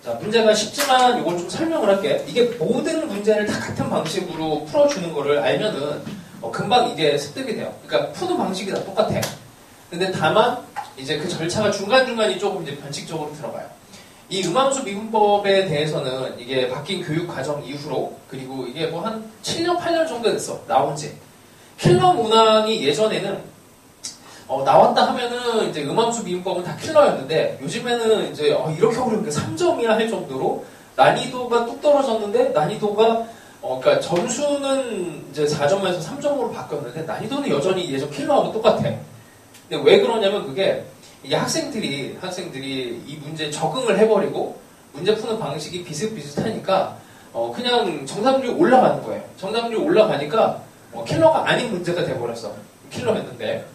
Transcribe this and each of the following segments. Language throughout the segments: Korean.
자, 문제가 쉽지만 이걸 좀 설명을 할게. 이게 모든 문제를 다 같은 방식으로 풀어주는 거를 알면은 금방 이게 습득이 돼요. 그러니까 푸는 방식이 다 똑같아. 근데 다만 이제 그 절차가 중간중간이 조금 이제 변칙적으로 들어가요. 이 음함수 미분법에 대해서는 이게 바뀐 교육 과정 이후로, 그리고 이게 뭐 한 7년, 8년 정도 됐어. 나온 지. 킬러 문항이 예전에는 나왔다 하면은 이제 음함수 미분법은 다 킬러였는데, 요즘에는 이제 이렇게 어려운 게 3점이야 할 정도로 난이도가 뚝 떨어졌는데, 난이도가 그러니까 점수는 이제 4점에서 3점으로 바뀌었는데 난이도는 여전히 예전 킬러하고 똑같아. 근데 왜 그러냐면 그게 이게 학생들이 이 문제에 적응을 해버리고 문제 푸는 방식이 비슷비슷하니까 그냥 정답률이 올라가는 거예요. 정답률이 올라가니까 킬러가 아닌 문제가 돼버렸어. 킬러였는데.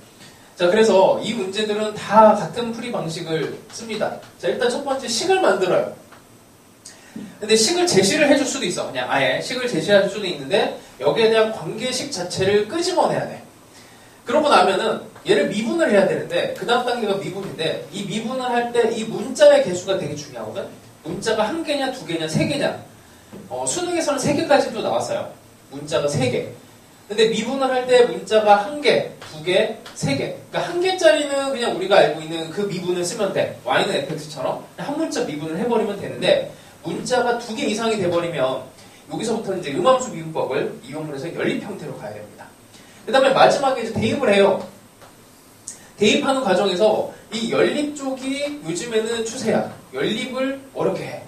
자, 그래서 이 문제들은 다 같은 풀이 방식을 씁니다. 자, 일단 첫 번째 식을 만들어요. 근데 식을 제시를 해줄 수도 있어. 그냥 아예 식을 제시할 수도 있는데 여기에 대한 관계식 자체를 끄집어내야 돼. 그러고 나면은 얘를 미분을 해야 되는데 그 다음 단계가 미분인데, 이 미분을 할 때 이 문자의 개수가 되게 중요하거든. 문자가 한 개냐 두 개냐 세 개냐. 수능에서는 세 개까지도 나왔어요. 문자가 세 개. 근데 미분을 할 때 문자가 한 개, 두 개, 세 개. 그러니까 한 개짜리는 그냥 우리가 알고 있는 그 미분을 쓰면 돼. y는 fx처럼 한 문자 미분을 해버리면 되는데, 문자가 두 개 이상이 돼버리면 여기서부터 이제 음함수 미분법을 이용을 해서 연립 형태로 가야 됩니다. 그 다음에 마지막에 이제 대입을 해요. 대입하는 과정에서 이 연립 쪽이 요즘에는 추세야. 연립을 어렵게 해.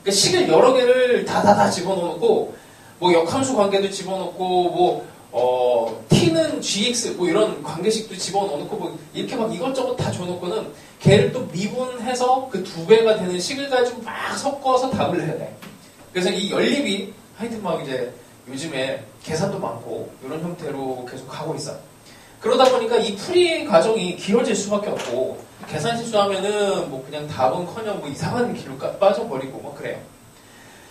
그러니까 식을 여러 개를 다 집어넣고, 뭐 역함수 관계도 집어넣고, t는 gx, 뭐 이런 관계식도 집어넣고, 뭐 이렇게 막 이것저것 다 줘놓고는 걔를 또 미분해서 그 두 배가 되는 식을 가지고 막 섞어서 답을 해야 돼. 그래서 이 연립이 하여튼 막 이제 요즘에 계산도 많고 이런 형태로 계속 가고 있어. 그러다 보니까 이 풀이 과정이 길어질 수밖에 없고, 계산 실수하면은 뭐 그냥 답은커녕 뭐 이상한 길로 빠져버리고 뭐 그래요.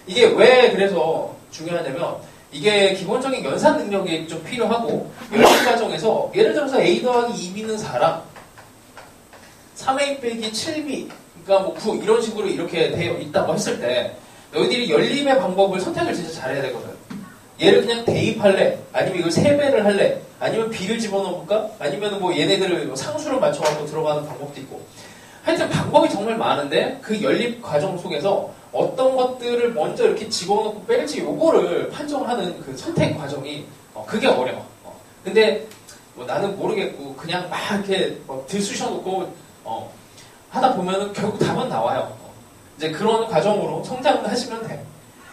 이게 왜 그래서 중요하냐면, 이게 기본적인 연산 능력이 좀 필요하고, 연립 과정에서 예를 들어서 a 더하기 2b는 4랑 3a 빼기 7b, 그러니까 뭐 9 이런 식으로 이렇게 되어 있다고 했을 때 너희들이 연립의 방법을 선택을 진짜 잘해야 되거든. 얘를 그냥 대입할래? 아니면 이걸 3배를 할래? 아니면 b를 집어넣을까? 아니면 뭐 얘네들을 상수를 맞춰가지고 들어가는 방법도 있고. 하여튼 방법이 정말 많은데, 그 연립 과정 속에서 어떤 것들을 먼저 이렇게 집어넣고 뺄지 요거를 판정하는 그 선택 과정이 그게 어려워. 근데 뭐 나는 모르겠고 그냥 막 이렇게 들쑤셔놓고 하다 보면은 결국 답은 나와요. 이제 그런 과정으로 성장을 하시면 돼.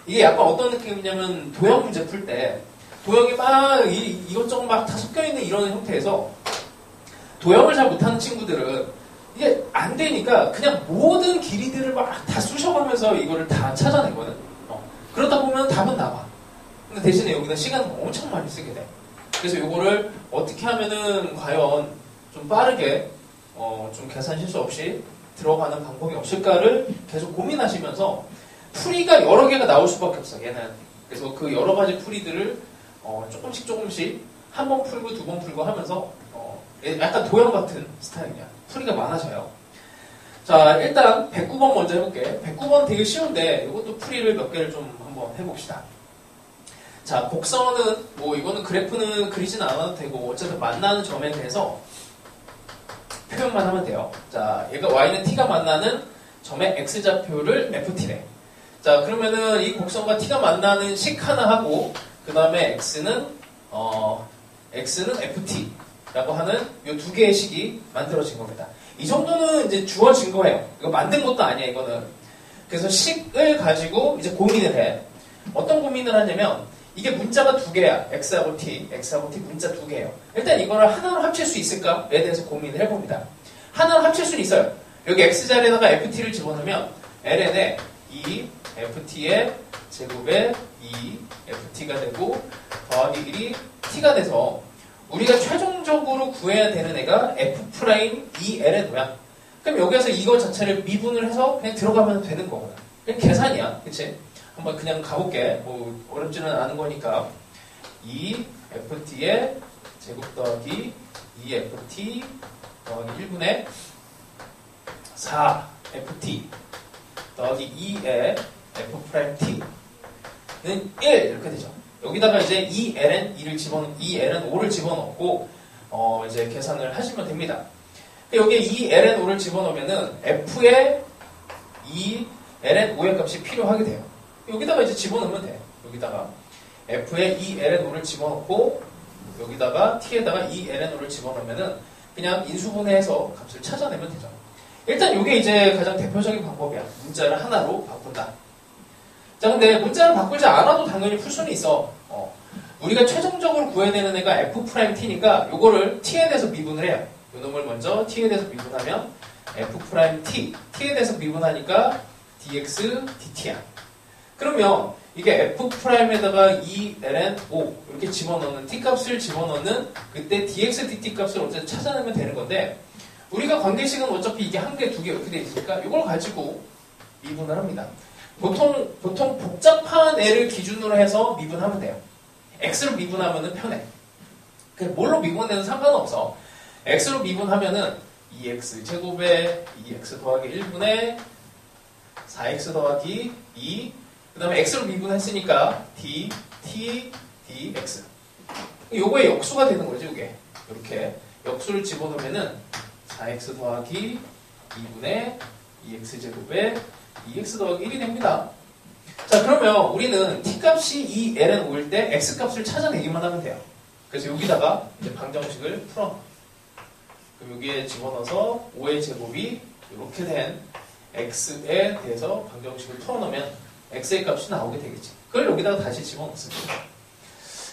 이게 약간 어떤 느낌이냐면, 도형 문제 풀 때 도형이 막 이것저것 막 다 섞여있는 이런 형태에서 도형을 잘 못하는 친구들은 이게 안 되니까 그냥 모든 길이들을 막 다 쑤셔가면서 이거를 다 찾아내거든. 그러다 보면 답은 나와. 근데 대신에 여기다 시간을 엄청 많이 쓰게 돼. 그래서 이거를 어떻게 하면은 과연 좀 빠르게 좀 계산 실수 없이 들어가는 방법이 없을까를 계속 고민하시면서, 풀이가 여러 개가 나올 수밖에 없어, 얘는. 그래서 그 여러 가지 풀이들을 조금씩 한 번 풀고 두 번 풀고 하면서 약간 도형 같은 스타일이야. 풀이가 많아져요. 자, 일단 109번 먼저 해볼게. 109번 되게 쉬운데 이것도 풀이를 몇 개를 좀 한번 해봅시다. 자, 곡선은 뭐 이거는 그래프는 그리진 않아도 되고, 어쨌든 만나는 점에 대해서 표현만 하면 돼요. 자, 얘가 y는 t가 만나는 점의 x좌표를 ft래. 자, 그러면은 이 곡선과 t가 만나는 식 하나 하고, 그 다음에 x는 ft라고 하는 이 두 개의 식이 만들어진 겁니다. 이 정도는 이제 주어진 거예요. 이거 만든 것도 아니야, 이거는. 그래서 식을 가지고 이제 고민을 해. 어떤 고민을 하냐면, 이게 문자가 두 개야. x하고 t 문자 두 개예요. 일단 이거를 하나로 합칠 수 있을까에 대해서 고민을 해봅니다. 하나로 합칠 수는 있어요. 여기 x 자리에다가 ft를 집어넣으면 ln에 2ft의 제곱에 2ft가 되고, 더하기 1이 t가 돼서 우리가 최종적으로 구해야 되는 애가 f'2l의 도야. 그럼 여기에서 이거 자체를 미분을 해서 그냥 들어가면 되는 거거든. 그냥 계산이야. 그치? 한번 그냥 가볼게. 뭐 어렵지는 않은 거니까. 2ft의 제곱 더하기 2ft 더하기 1분의 4ft 더하기 2의 F'T는 1 이렇게 되죠. 여기다가 이제 2ln 5를 집어넣고 이제 계산을 하시면 됩니다. 여기에 2ln 5를 집어넣으면은 F의 2ln 5의 값이 필요하게 돼요. 여기다가 이제 집어넣으면 돼. 여기다가 F의 2ln 5를 집어넣고 여기다가 T에다가 2ln 5를 집어넣으면은 그냥 인수분해해서 값을 찾아내면 되죠. 일단 이게 이제 가장 대표적인 방법이야. 문자를 하나로 바꾼다. 자, 근데 문자를 바꾸지 않아도 당연히 풀 수는 있어. 우리가 최종적으로 구해내는 애가 F'T니까 요거를 T에 대해서 미분을 해요. 요 놈을 먼저 T에 대해서 미분하면 F'T, T에 대해서 미분하니까 dx, dt야. 그러면 이게 F'에다가 2ln 5 이렇게 집어넣는 T값을 집어넣는 그때 dx, dt 값을 어쨌든 찾아내면 되는 건데 우리가 관계식은 어차피 이게 한 개, 두 개 이렇게 돼 있으니까 이걸 가지고 미분을 합니다. 보통 복잡한 애를 기준으로 해서 미분하면 돼요. x로 미분하면은 편해. 뭘로 미분해도 상관없어. x로 미분하면은 2x 제곱에 2x 더하기 1분의 4x 더하기 2 그 다음에 x로 미분했으니까 d, t, dx 요거의 역수가 되는 거지. 요게 이렇게 역수를 집어넣으면은 4x 더하기 2분의 2x 제곱에 2x 더하기 1이 됩니다. 자, 그러면 우리는 t값이 2ln 5일 때 x값을 찾아내기만 하면 돼요. 그래서 여기다가 이제 방정식을 풀어. 그럼 여기에 집어넣어서 5의 제곱이 이렇게 된 x에 대해서 방정식을 풀어놓으면 x의 값이 나오게 되겠지. 그걸 여기다가 다시 집어넣습니다.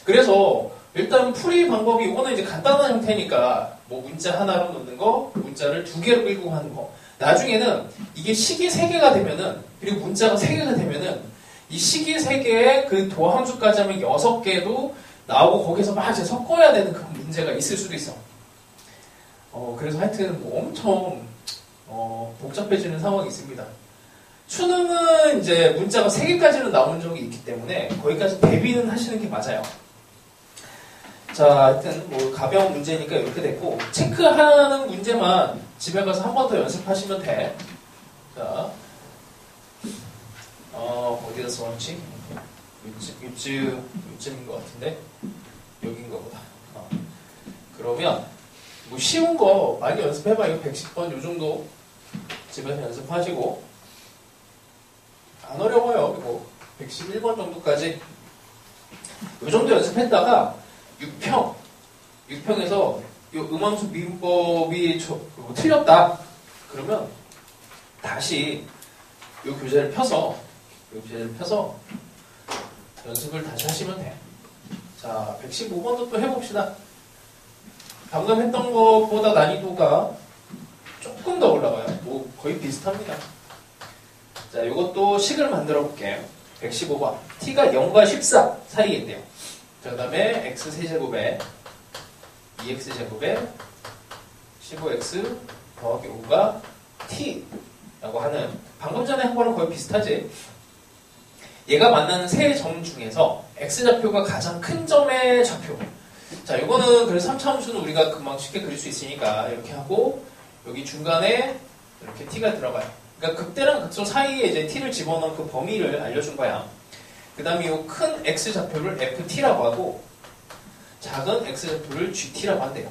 그래서 일단 풀이 방법이 이거는 이제 간단한 형태니까 뭐 문자 하나로 넣는 거, 문자를 두 개로 끌고 가는 거. 나중에는 이게 식이 3개가 되면은 그리고 문자가 3개가 되면은 이 식이 3개에 그 도함수까지 하면 6개도 나오고 거기서 막 이제 섞어야 되는 그런 문제가 있을 수도 있어. 그래서 하여튼 뭐 엄청 복잡해지는 상황이 있습니다. 수능은 이제 문자가 3개까지는 나온 적이 있기 때문에 거기까지 대비는 하시는 게 맞아요. 자, 하여튼 뭐 가벼운 문제니까 이렇게 됐고 체크하는 문제만 집에 가서 한 번 더 연습하시면 돼. 자, 어디다 써놨지? 요쯤인 것 같은데 여긴가 보다. 그러면 뭐 쉬운 거 많이 연습해봐. 이거 110번 요 정도 집에서 연습하시고 안 어려워요. 이거 111번 정도까지 요 정도 연습했다가 6평에서 요 음함수 미분법이 틀렸다. 그러면 다시 요 교재를 펴서 연습을 다시 하시면 돼. 자, 115번도 또 해봅시다. 방금 했던 것보다 난이도가 조금 더 올라가요. 뭐 거의 비슷합니다. 자, 이것도 식을 만들어 볼게요. 115번. t가 0과 14 사이에 있네요. 자, 그 다음에 x 세제곱에 2x 제곱에 15x 더하기 5가 t 라고 하는 방금 전에 한 거랑 거의 비슷하지. 얘가 만나는 세 점 중에서 x좌표가 가장 큰 점의 좌표. 자, 이거는 그래서 3차 함수는 우리가 금방 쉽게 그릴 수 있으니까 이렇게 하고 여기 중간에 이렇게 t가 들어가요. 그러니까 극대랑 극소 사이에 이제 t를 집어넣은 그 범위를 알려준 거야. 그 다음에 이 큰 x좌표를 ft라고 하고 작은 x좌표를 gt라고 한대요.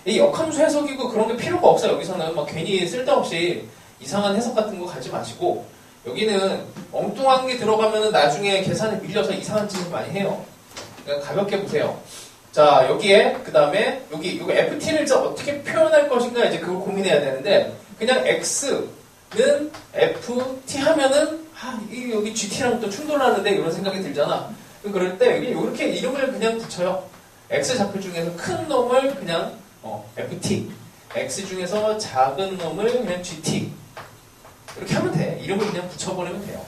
이 역함수 해석이고 그런 게 필요가 없어요. 여기서는 막 괜히 쓸데없이 이상한 해석 같은 거 가지 마시고 여기는 엉뚱한 게 들어가면 나중에 계산에 밀려서 이상한 짓을 많이 해요. 그러니까 가볍게 보세요. 자, 여기에 그 다음에 이거 ft를 어떻게 표현할 것인가 이제 그걸 고민해야 되는데 그냥 x는 ft 하면은 여기 gt랑 또 충돌하는데 이런 생각이 들잖아. 그럴 때 여기 이렇게 이름을 그냥 붙여요. x 좌표 중에서 큰 놈을 그냥 ft, x 중에서 작은 놈을 그냥 gt 이렇게 하면 돼. 이름을 그냥 붙여버리면 돼요.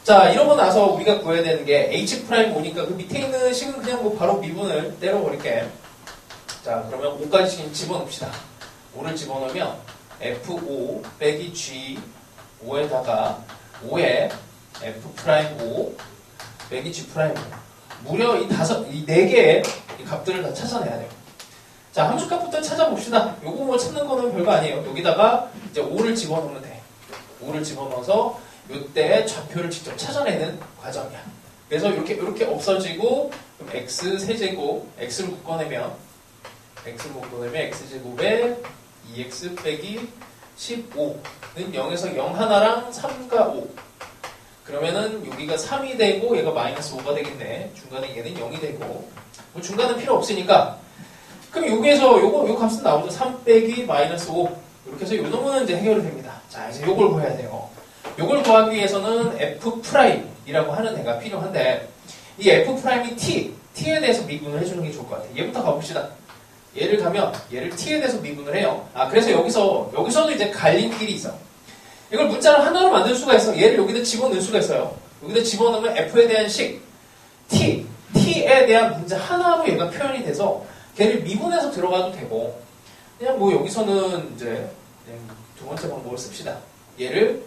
자, 이러고 나서 우리가 구해야 되는 게 H'5니까 그 밑에 있는 식은 그냥 뭐 바로 미분을 때려버릴게. 자, 그러면 5까지 집어넣읍시다. 5를 집어넣으면 F5 빼기 G 5에다가 5에 F'5 빼기 G'5 무려 이 4개의 이 값들을 다 찾아내야 돼요. 자, 함수값부터 찾아봅시다. 요거 뭐 찾는 거는 별거 아니에요. 여기다가 이제 5를 집어넣으면 돼. 5를 집어넣어서 이때 좌표를 직접 찾아내는 과정이야. 그래서 이렇게 없어지고 그럼 x 세제곱 x를 묶어내면 x제곱에 2x 빼기 15는 0에서 0 하나랑 3과 5. 그러면은 여기가 3이 되고 얘가 마이너스 5가 되겠네. 중간에 얘는 0이 되고 뭐 중간은 필요 없으니까 그럼 여기에서 요 값은 나오죠. 3 빼기 마이너스 5 이렇게 해서 요 놈은 이제 해결이 됩니다. 자 이제 요걸 구해야 돼요. 요걸 구하기 위해서는 F'이라고 하는 애가 필요한데 이 F'이 T에 대해서 미분을 해주는 게 좋을 것 같아요. 얘부터 가봅시다. 얘를 가면 얘를 T에 대해서 미분을 해요. 그래서 여기서도 이제 갈림길이 있어. 이걸 문자를 하나로 만들 수가 있어. 얘를 여기다 집어넣을 수가 있어요. 여기다 집어넣으면 F에 대한 식 T에 대한 문자 하나로 얘가 표현이 돼서 걔를 미분해서 들어가도 되고 그냥 뭐 여기서는 이제 두 번째 방법을 씁시다. 얘를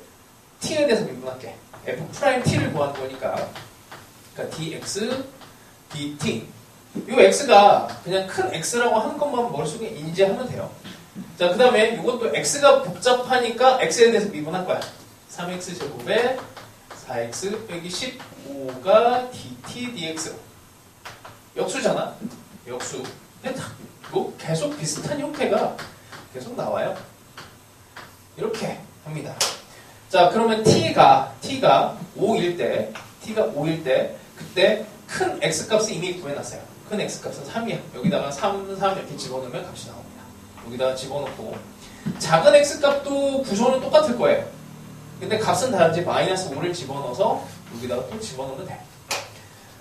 T에 대해서 미분할게. F'T를 구하는 거니까 그러니까 dx, dt 이 x가 그냥 큰 x라고 하는 것만 머릿속에 인지하면 돼요. 자, 그 다음에 이것도 x가 복잡하니까 x에 대해서 미분할 거야. 3x 제곱에 4x 빼기 15가 dt, dx 역수잖아. 역수. 근데 뭐 계속 비슷한 형태가 계속 나와요. 이렇게 합니다. 자, 그러면 t가 5일 때 그때 큰 x값을 이미 구해놨어요. 큰 x값은 3이야. 여기다가 3 이렇게 집어넣으면 값이 나옵니다. 여기다가 집어넣고 작은 x값도 구조는 똑같을 거예요. 근데 값은 다른지 마이너스 5를 집어넣어서 여기다가 또 집어넣으면 돼.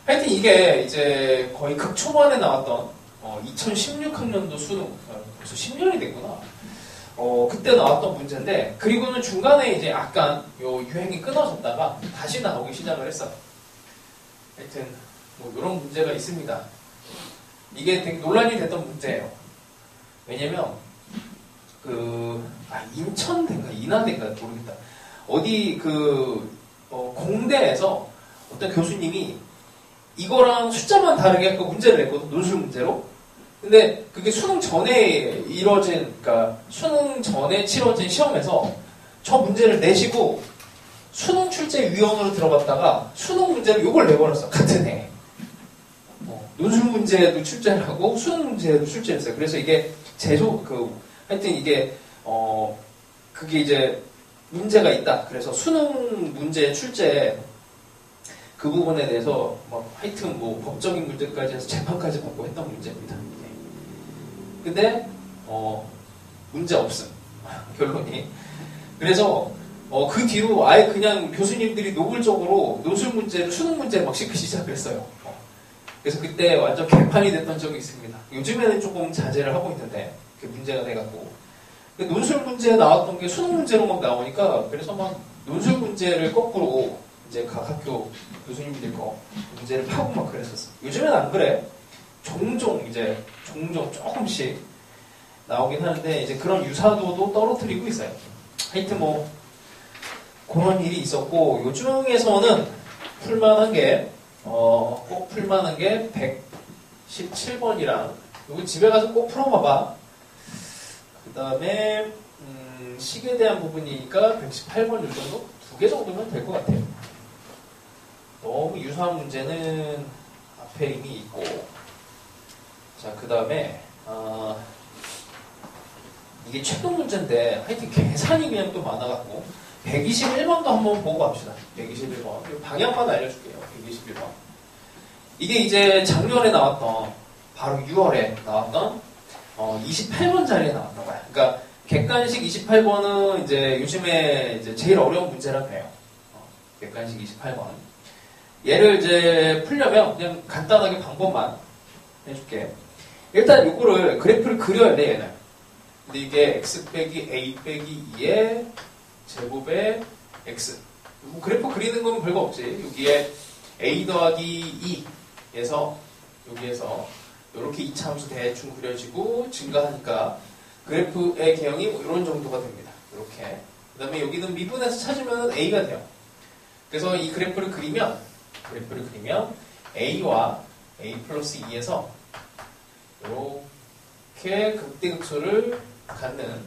하여튼 이게 이제 거의 극초반에 나왔던 2016학년도 수능 벌써 10년이 됐구나. 그때 나왔던 문제인데 그리고는 중간에 이제 약간 요 유행이 끊어졌다가 다시 나오기 시작을 했어. 하여튼 뭐 이런 문제가 있습니다. 이게 되게 논란이 됐던 문제예요. 왜냐면 인천대인가 인하대인가 모르겠다. 어디 공대에서 어떤 교수님이 이거랑 숫자만 다르게 문제를 냈거든. 논술 문제로. 근데 그게 수능 전에 그러니까 수능 전에 치러진 시험에서 저 문제를 내시고 수능 출제위원으로 들어갔다가 수능 문제로 요걸 내버렸어. 같은 해. 논술 문제도 출제를 하고 수능 문제도 출제를 했어요. 그래서 이게 하여튼 이게 그게 이제 문제가 있다. 그래서 수능 문제 출제 그 부분에 대해서 하여튼 법적인 문제까지 해서 재판까지 받고 했던 문제입니다. 근데 문제 없음. 결론이. 그래서 그 뒤로 아예 그냥 교수님들이 노골적으로 논술 문제를 수능 문제를 막 시키기 시작했어요. 그래서 그때 완전 개판이 됐던 적이 있습니다. 요즘에는 조금 자제를 하고 있는데 그 문제가 돼갖고 논술 문제에 나왔던 게 수능 문제로 막 나오니까 그래서 막 논술 문제를 거꾸로 이제 각 학교 교수님들 거 문제를 파고 막 그랬었어. 요즘엔 안 그래. 종종 조금씩 나오긴 하는데 이제 그런 유사도도 떨어뜨리고 있어요. 하여튼 그런 일이 있었고 요즘에서는 풀만한 게 꼭 풀만한 게 117번이랑 이거 집에 가서 꼭 풀어봐봐. 그 다음에 식에 대한 부분이니까 118번 이 정도? 2개 정도면 될 것 같아요. 너무 유사한 문제는 앞에 이미 있고 자, 그 다음에 이게 최종 문제인데 하여튼 계산이 그냥 또 많아갖고 121번도 한번 보고 갑시다. 121번 방향만 알려줄게요. 121번 이게 이제 작년에 나왔던 바로 6월에 나왔던 28번짜리에 나왔던 거야. 그러니까 객관식 28번은 이제 요즘에 이제 제일 어려운 문제라 그래요. 객관식 28번 얘를 이제 풀려면 그냥 간단하게 방법만 해줄게. 일단 요거를 그래프를 그려야 돼 얘는. 근데 이게 x 빼기 a 빼기 2의 제곱의 x. 그래프 그리는 건 별거 없지. 여기에 a 더하기 2에서 여기에서 이렇게 이차함수 대충 그려지고 증가하니까 그래프의 개형이 이런 정도가 됩니다. 이렇게. 그 다음에 여기는 미분해서 찾으면 a가 돼요. 그래서 이 그래프를 그리면 a와 a 플러스 2에서 이렇게 극대극소를 갖는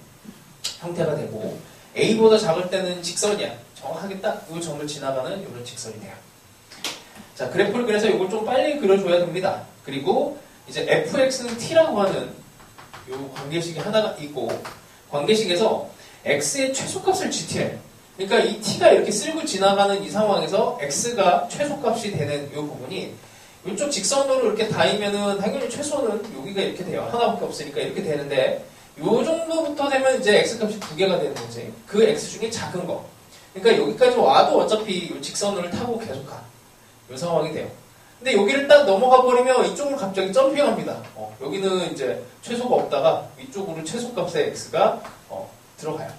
형태가 되고 a보다 작을 때는 직선이야. 정확하게 딱 이 점을 지나가는 이런 직선이 돼요. 자, 그래프를 그래서 이걸 좀 빨리 그려줘야 됩니다. 그리고 이제 fx는 t라고 하는 요 관계식이 하나가 있고, 관계식에서 x의 최소값을 gt래. 그러니까 이 t가 이렇게 쓸고 지나가는 이 상황에서 x가 최소값이 되는 이 부분이 이쪽 직선으로 이렇게 닿으면은 당연히 최소는 여기가 이렇게 돼요. 하나밖에 없으니까 이렇게 되는데 요 정도부터 되면 이제 x값이 두 개가 되는 거지. 그 x 중에 작은 거. 그러니까 여기까지 와도 어차피 이 직선을 타고 계속 가. 이 상황이 돼요. 근데 여기를 딱 넘어가 버리면 이쪽으로 갑자기 점핑합니다. 여기는 이제 최소가 없다가 이쪽으로 최소값의 x가 들어가요.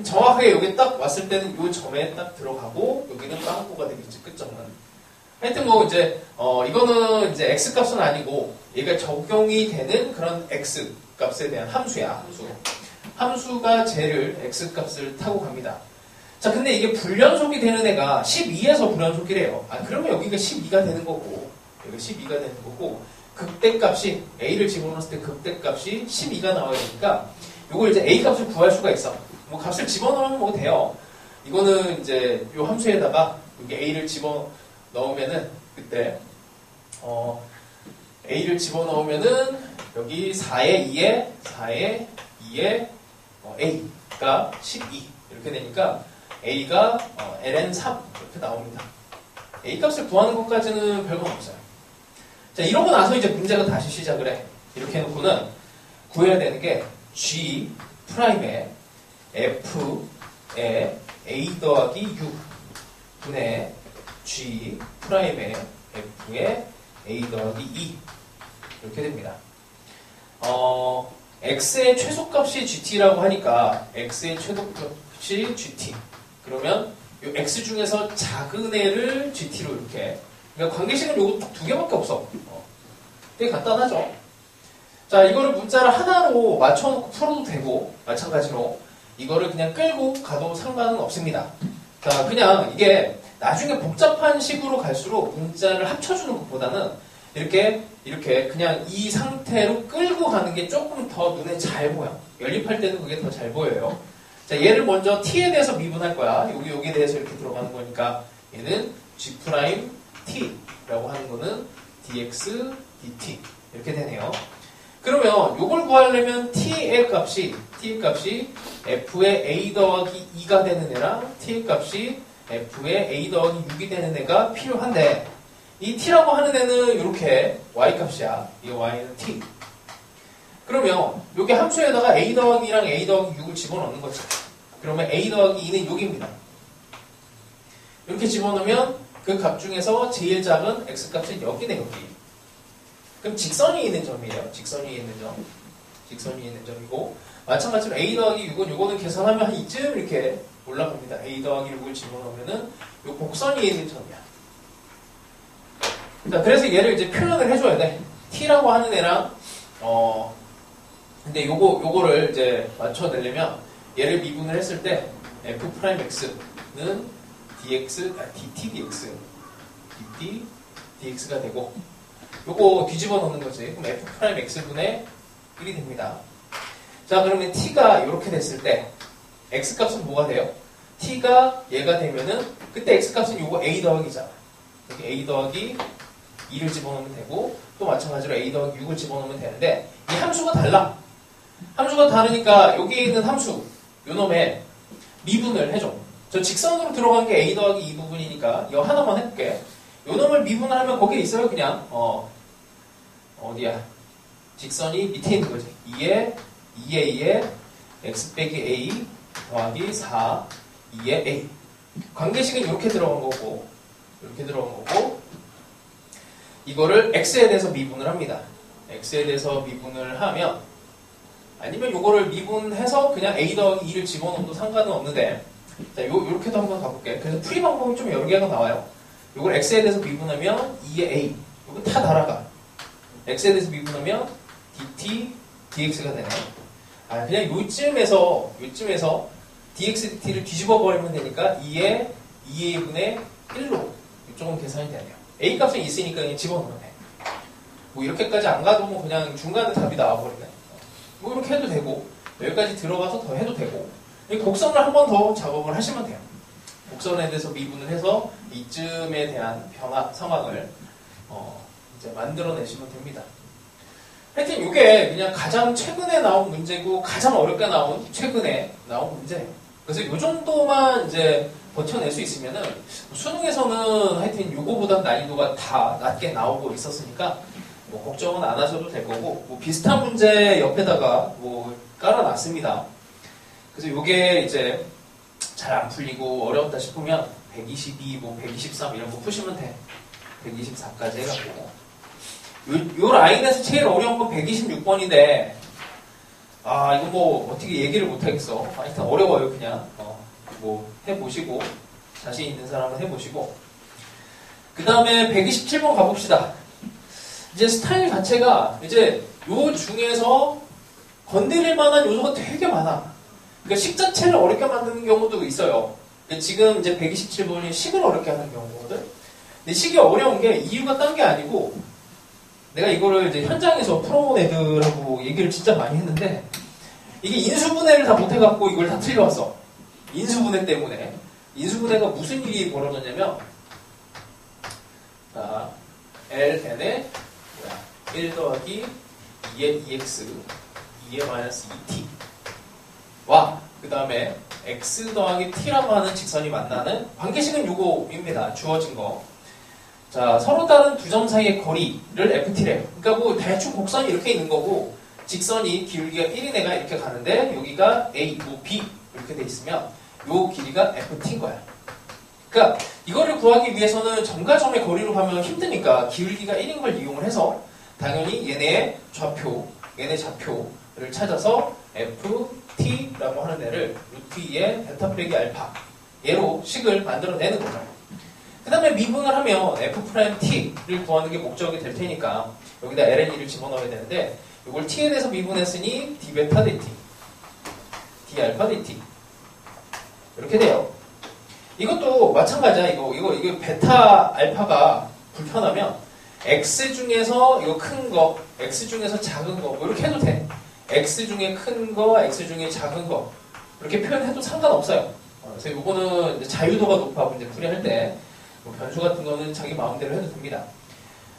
정확하게 여기 딱 왔을 때는 이 점에 딱 들어가고 여기는 빵꾸가 되겠지. 끝점은. 하여튼 뭐 이제 이거는 이제 x 값은 아니고 얘가 적용이 되는 그런 x 값에 대한 함수야. 함수가 쟤를 x 값을 타고 갑니다. 자, 근데 이게 불연속이 되는 애가 12에서 불연속이래요. 그러면 여기가 12가 되는 거고 여기가 12가 되는 거고 극대값이 a를 집어넣었을 때 극대값이 12가 나와야 되니까 요걸 이제 a 값을 구할 수가 있어. 뭐 값을 집어넣으면 뭐 돼요. 이거는 이제 요 함수에다가 여기 a를 집어넣으면은 그때 a를 집어넣으면은 여기 4에 2에 a가 12 이렇게 되니까 a가 ln3 이렇게 나옵니다. a 값을 구하는 것까지는 별건 없어요. 자, 이러고 나서 이제 문제가 다시 시작을 해. 이렇게 해놓고는 구해야 되는 게 g 프라임의 f의 a 더하기 6 분의 g 프라임의 f의 a 더하기 2 이렇게 됩니다. x의 최소값이 gt라고 하니까 x의 최소값이 gt. 그러면 이 x 중에서 작은 애를 gt로 이렇게. 그러니까 관계식은 요거 딱 두 개밖에 없어. 되게 간단하죠. 자, 이거를 문자를 하나로 맞춰놓고 풀어도 되고 마찬가지로 이거를 그냥 끌고 가도 상관은 없습니다. 자, 그냥 이게 나중에 복잡한 식으로 갈수록 문자를 합쳐주는 것보다는 이렇게 그냥 이 상태로 끌고 가는 게 조금 더 눈에 잘 보여. 연립할 때는 그게 더 잘 보여요. 자, 얘를 먼저 t에 대해서 미분할 거야. 여기에 대해서 이렇게 들어가는 거니까 얘는 g' t라고 하는 거는 dx dt 이렇게 되네요. 그러면 이걸 구하려면 t의 값이 f의 a 더하기 2가 되는 애랑 t의 값이 f의 a 더하기 6이 되는 애가 필요한데 이 t라고 하는 애는 이렇게 y 값이야. 이 y는 t. 그러면 여기 함수에다가 a 더하기 2랑 a 더하기 6을 집어넣는 거지. 그러면 a 더하기 2는 6입니다. 이렇게 집어넣으면 그 값 중에서 제일 작은 x값은 여기네, 여기. 그럼 직선이 있는 점이에요. 직선이 있는 점이고 마찬가지로 a 더하기 6은 요거는 계산하면 한 이쯤 이렇게 올라갑니다. a 더하기 6을 집어넣으면은 요 곡선이 있는 점이야. 자, 그래서 얘를 이제 표현을 해줘야 돼. t라고 하는 애랑 근데 요거를 이제 맞춰내려면 얘를 미분을 했을 때 f'x는 dt dx가 되고 요거 뒤집어 놓는 거지. 그럼 f'x분의 1이 됩니다. 자, 그러면 t가 이렇게 됐을 때 x값은 뭐가 돼요? t가 얘가 되면은 그때 x값은 요거 a 더하기잖아. 여기 a 더하기 2를 집어넣으면 되고 또 마찬가지로 a 더하기 6을 집어넣으면 되는데 이 함수가 달라. 함수가 다르니까 여기에 있는 함수 요놈의 미분을 해줘. 저 직선으로 들어간 게 a 더하기 2 부분이니까 이거 하나만 해볼게. 요놈을 미분을 하면 거기에 있어요. 그냥 어디야? 직선이 밑에 있는 거지. 2에 x 빼기 a 더하기 4 2에 a. 관계식은 이렇게 들어간 거고 이거를 x에 대해서 미분을 합니다. x에 대해서 미분을 하면 아니면 요거를 미분해서 그냥 a 더하기 2를 집어넣어도 상관은 없는데 자, 요렇게도 한번 가볼게. 그래서 풀이 방법이 좀 여러 개가 나와요. 요걸 x에 대해서 미분하면 2의 a. 요거 다 달아가. x에 대해서 미분하면 dt, dx가 되네. 그냥 요쯤에서 dx, dt를 뒤집어 버리면 되니까 2의 2a분의 1로 이쪽은 계산이 되네요. a 값은 있으니까 그냥 집어넣으면 돼. 뭐 이렇게까지 안 가도 뭐 그냥 중간에 답이 나와버리네. 뭐 이렇게 해도 되고 여기까지 들어가서 더 해도 되고 이 곡선을 한 번 더 작업을 하시면 돼요. 곡선에 대해서 미분을 해서 이쯤에 대한 변화 상황을 이제 만들어내시면 됩니다. 하여튼 이게 그냥 가장 최근에 나온 문제고 가장 어렵게 나온 최근에 나온 문제예요. 그래서 이 정도만 이제 버텨낼 수 있으면은 수능에서는 하여튼 요거보다 난이도가 다 낮게 나오고 있었으니까 뭐 걱정은 안 하셔도 될 거고 뭐 비슷한 문제 옆에다가 뭐 깔아놨습니다. 그래서 요게 이제 잘 안 풀리고 어려웠다 싶으면 122, 뭐 123 이런 거 푸시면 돼. 124까지 해갖고 요 라인에서 제일 어려운 건 126번인데 아 이거 뭐 어떻게 얘기를 못하겠어. 하여튼 어려워요. 그냥 뭐 해보시고 자신 있는 사람은 해보시고 그 다음에 127번 가봅시다. 이제 스타일 자체가 이제 요 중에서 건드릴 만한 요소가 되게 많아. 그러니까 식 자체를 어렵게 만드는 경우도 있어요. 지금 이제 127번이 식을 어렵게 하는 경우거든. 근데 식이 어려운 게 이유가 딴 게 아니고 내가 이거를 이제 현장에서 풀어온 애들하고 얘기를 진짜 많이 했는데 이게 인수분해를 다 못해갖고 이걸 다 틀려왔어. 인수분해 때문에. 인수분해가 무슨 일이 벌어졌냐면 자, ln에 1 더하기 2의 2x 2의 마이너스 2t 와, 그 다음에 x 더하기 t라고 하는 직선이 만나는 관계식은 요거입니다. 주어진 거. 자, 서로 다른 두 점 사이의 거리를 ft래요. 그러니까 뭐 대충 곡선이 이렇게 있는 거고 직선이 기울기가 1인 애가 이렇게 가는데 여기가 a, 뭐 b 이렇게 돼 있으면 요 길이가 ft인 거야. 그러니까 이거를 구하기 위해서는 점과 점의 거리로 가면 힘드니까 기울기가 1인 걸 이용을 해서 당연히 얘네의 좌표, 얘네 좌표를 찾아서 ft라고 하는 애를 루트 2의 베타 빼기 알파 얘로 식을 만들어내는 거죠. 그 다음에 미분을 하면 f't를 구하는 게 목적이 될 테니까 여기다 ln을 집어넣어야 되는데 이걸 t에 대해서 미분했으니 d 베타 dt, d 알파 dt 이렇게 돼요. 이것도 마찬가지야. 이거 베타 알파가 불편하면 x 중에서 이거 큰 거, x 중에서 작은 거 뭐 이렇게 해도 돼. x 중에 큰 거, x 중에 작은 거 이렇게 표현해도 상관없어요. 그래서 이거는 이제 자유도가 높아 문제 풀이할 때 뭐 변수 같은 거는 자기 마음대로 해도 됩니다.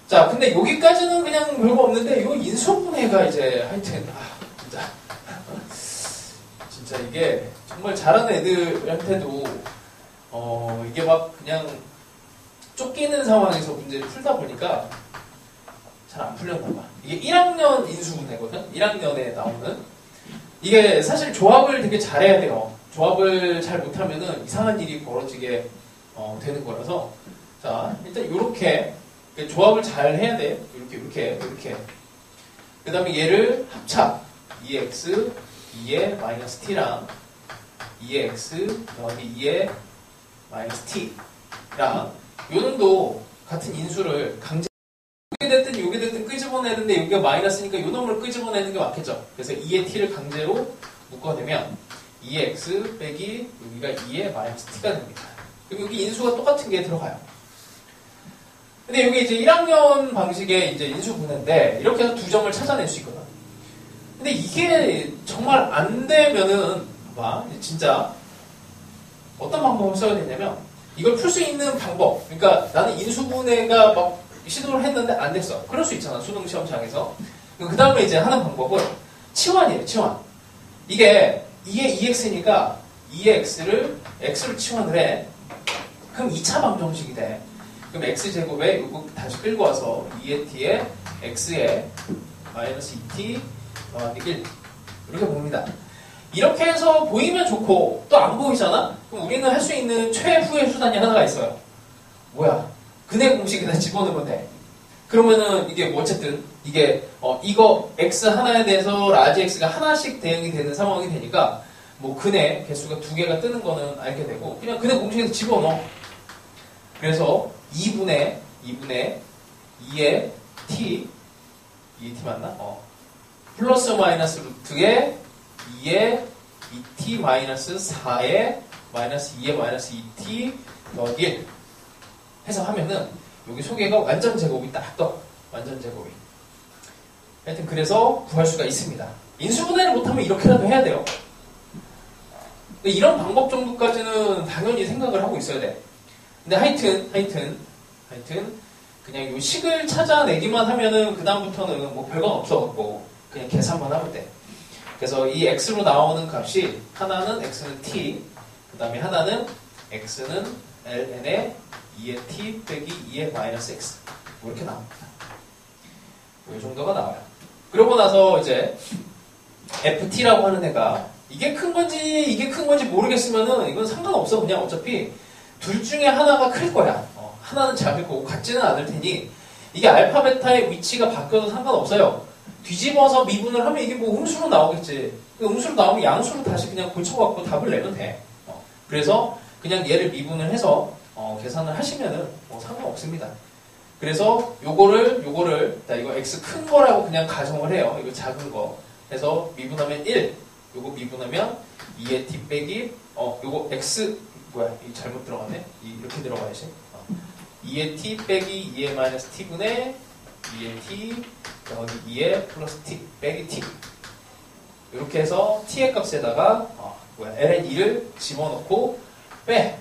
자, 근데 여기까지는 그냥 별거 없는데 이거 인수분해가 이제 하여튼 진짜 이게 정말 잘하는 애들한테도 이게 막 그냥 쫓기는 상황에서 문제를 풀다 보니까 잘 안 풀렸나 봐. 이게 1학년 인수분해거든? 1학년에 나오는. 이게 사실 조합을 되게 잘해야 돼요. 조합을 잘 못하면은 이상한 일이 벌어지게 되는 거라서. 자, 일단 요렇게 조합을 잘 해야 돼. 이렇게. 그 다음에 얘를 합차. 2x, 2의 마이너스 t랑 2x 더하기 2의 마이너스 t랑 요 놈도 같은 인수를 강제 요게 됐든 끄집어내야 되는데 여기가 마이너스니까 요 놈을 끄집어내는 게 맞겠죠. 그래서 2의 t를 강제로 묶어내면 2x 빼기 여기가 2의 마이너스 t가 됩니다. 그리고 여기 인수가 똑같은 게 들어가요. 근데 여기 이제 1학년 방식의 이제 인수분해인데 이렇게 해서 두 점을 찾아낼 수 있거든. 근데 이게 정말 안 되면은 봐봐 진짜 어떤 방법을 써야 되냐면 이걸 풀 수 있는 방법. 그러니까 나는 인수분해가 막 시도를 했는데 안 됐어. 그럴 수 있잖아 수능 시험장에서. 그 다음에 이제 하는 방법은 치환이에요. 치환. 이게 2의 2x니까 2의 x를 x로 치환을 해. 그럼 2차 방정식이 돼. 그럼 x제곱에 이거 다시 끌고 와서 2의 t에 x에 마이너스 2t 더하기 1 이렇게 봅니다. 이렇게 해서 보이면 좋고 또 안 보이잖아? 그럼 우리는 할 수 있는 최후의 수단이 하나가 있어요. 뭐야? 근해 공식에다 집어넣으면 돼. 그러면은 이게 뭐 어쨌든 이게 이거 x 하나에 대해서 라지 x가 하나씩 대응이 되는 상황이 되니까 뭐 근해 개수가 2개가 뜨는 거는 알게 되고 그냥 근해 공식에서 집어넣어. 그래서 2분의 2의 t 2의 t 맞나? 플러스 마이너스 루트의 2의 2t 마이너스 4의 마이너스 2의 마이너스 2t 더하기 1 해서 하면은 여기 소개가 완전 제곱이 딱 떠. 완전 제곱이. 하여튼 그래서 구할 수가 있습니다. 인수분해를 못하면 이렇게라도 해야 돼요. 이런 방법 정도까지는 당연히 생각을 하고 있어야 돼. 근데 하여튼 그냥 요 식을 찾아내기만 하면은 그 다음부터는 뭐 별건 없어갖고 그냥 계산만 하면 돼. 그래서 이 x로 나오는 값이 하나는 x는 t, 그 다음에 하나는 x는 ln의 2의 t 빼기 2의 마이너스 x 뭐 이렇게 나옵니다. 이 정도가 나와요. 그러고 나서 이제 ft라고 하는 애가 이게 큰 건지 모르겠으면은 이건 상관없어. 그냥 어차피 둘 중에 하나가 클 거야. 하나는 작을 거고 같지는 않을 테니 이게 알파 베타의 위치가 바뀌어도 상관없어요. 뒤집어서 미분을 하면 이게 뭐 음수로 나오겠지. 음수로 나오면 양수로 다시 그냥 고쳐갖고 답을 내면 돼. 그래서 그냥 얘를 미분을 해서 계산을 하시면은 뭐 상관없습니다. 그래서 요거를 자 이거 x 큰 거라고 그냥 가정을 해요. 이거 작은 거. 해서 미분하면 1. 요거 미분하면 2의 t 빼기 요거 x 뭐야? 이 잘못 들어갔네. 이렇게 들어가야지. 2의 t 빼기 2의 마이너스 t분의 2의 t 여기 2의 플러스 t 빼기 t 이렇게 해서 t의 값에다가 ln 2를 집어넣고 빼.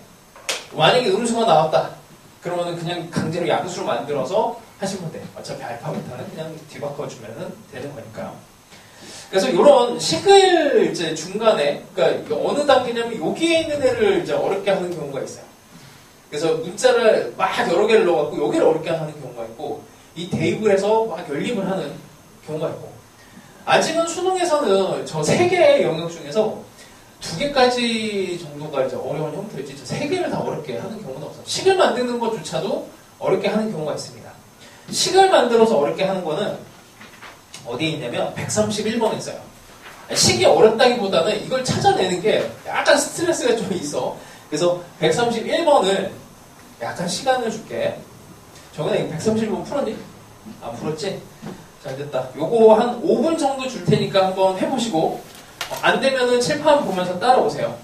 만약에 음수가 나왔다. 그러면은 그냥 강제로 양수로 만들어서 하시면 돼. 어차피 알파 베타는 그냥 뒤바꿔주면 되는 거니까요. 그래서 이런 식을 이제 중간에, 그러니까 어느 단계냐면 여기에 있는 애를 이제 어렵게 하는 경우가 있어요. 그래서 문자를 막 여러 개를 넣어갖고 여기를 어렵게 하는 경우가 있고, 이 대입을 해서 막 연립을 하는 경우가 있고, 아직은 수능에서는 저 3개의 영역 중에서 2개까지 정도가 이제 어려운 형태였지, 저 3개를 다 어렵게 하는 경우는 없어요. 식을 만드는 것조차도 어렵게 하는 경우가 있습니다. 식을 만들어서 어렵게 하는 거는 어디에 있냐면 131번에 있어요. 식이 어렵다기보다는 이걸 찾아내는 게 약간 스트레스가 좀 있어. 그래서 131번을 약간 시간을 줄게. 정은아 이거 131번 풀었니? 안 풀었지? 잘 됐다. 요거 한 5분 정도 줄 테니까 한번 해보시고 안 되면은 칠판 보면서 따라오세요.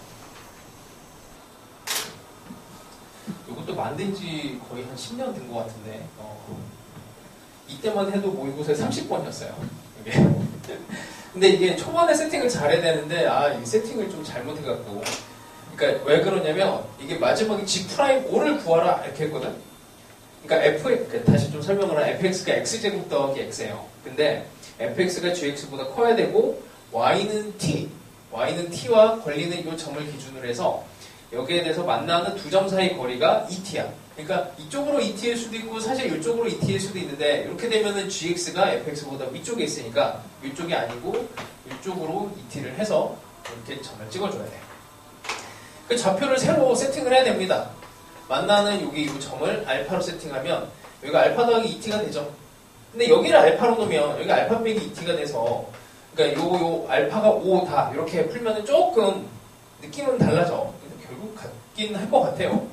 요것도 만든 지 거의 한 10년 된 것 같은데 이때만 해도 모의고사 30번이었어요. 이게. 근데 이게 초반에 세팅을 잘해야 되는데 이 세팅을 좀 잘못해갖고 그러니까 왜 그러냐면 이게 마지막에 G'5를 구하라 이렇게 했거든. 그러니까 다시 좀 설명을 하면 fx가 x제곱 더하기 x예요. 근데 fx가 gx보다 커야 되고 y는 t와 걸리는 이 점을 기준으로 해서 여기에 대해서 만나는 두 점 사이 거리가 2t야. 그러니까 이쪽으로 2t일 수도 있고 사실 이쪽으로 2t일 수도 있는데 이렇게 되면은 gx가 fx보다 위쪽에 있으니까 이쪽이 아니고 이쪽으로 2t를 해서 이렇게 점을 찍어줘야 돼. 그 좌표를 새로 세팅을 해야 됩니다. 만나는 여기 이 점을 알파로 세팅하면 여기가 알파 더하기 2t가 되죠. 근데 여기를 알파로 놓으면 여기 알파 빼기 2t가 돼서 그러니까 요 알파가 5다 이렇게 풀면은 조금 느낌은 달라져. 결국 같긴 할 것 같아요.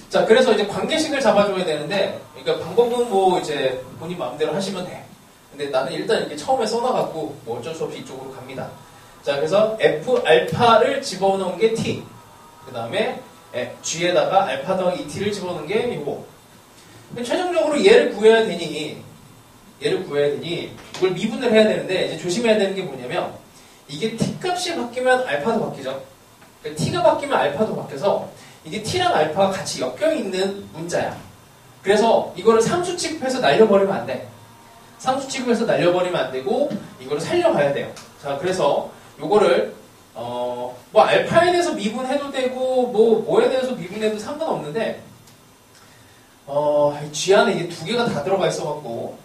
자, 그래서 이제 관계식을 잡아줘야 되는데, 그러니까 방법은 뭐 이제 본인 마음대로 하시면 돼. 근데 나는 일단 이렇게 처음에 써놔갖고 뭐 어쩔 수 없이 이쪽으로 갑니다. 자, 그래서 f 알파를 집어넣은 게 t. 그 다음에 g에다가 알파 더하기 2t를 집어넣은 게 이거. 최종적으로 얘를 구해야 되니 이걸 미분을 해야 되는데 이제 조심해야 되는 게 뭐냐면 이게 t 값이 바뀌면 알파도 바뀌죠. 그러니까 t가 바뀌면 알파도 바뀌어서 이게 t랑 알파가 같이 엮여있는 문자야. 그래서 이거를 상수 취급해서 날려버리면 안 돼. 상수 취급해서 날려버리면 안 되고 이거를 살려가야 돼요. 자, 그래서 요거를 뭐 알파에 대해서 미분해도 되고 뭐에 대해서 미분해도 상관없는데 G 안에 이게 2개가 다 들어가 있어갖고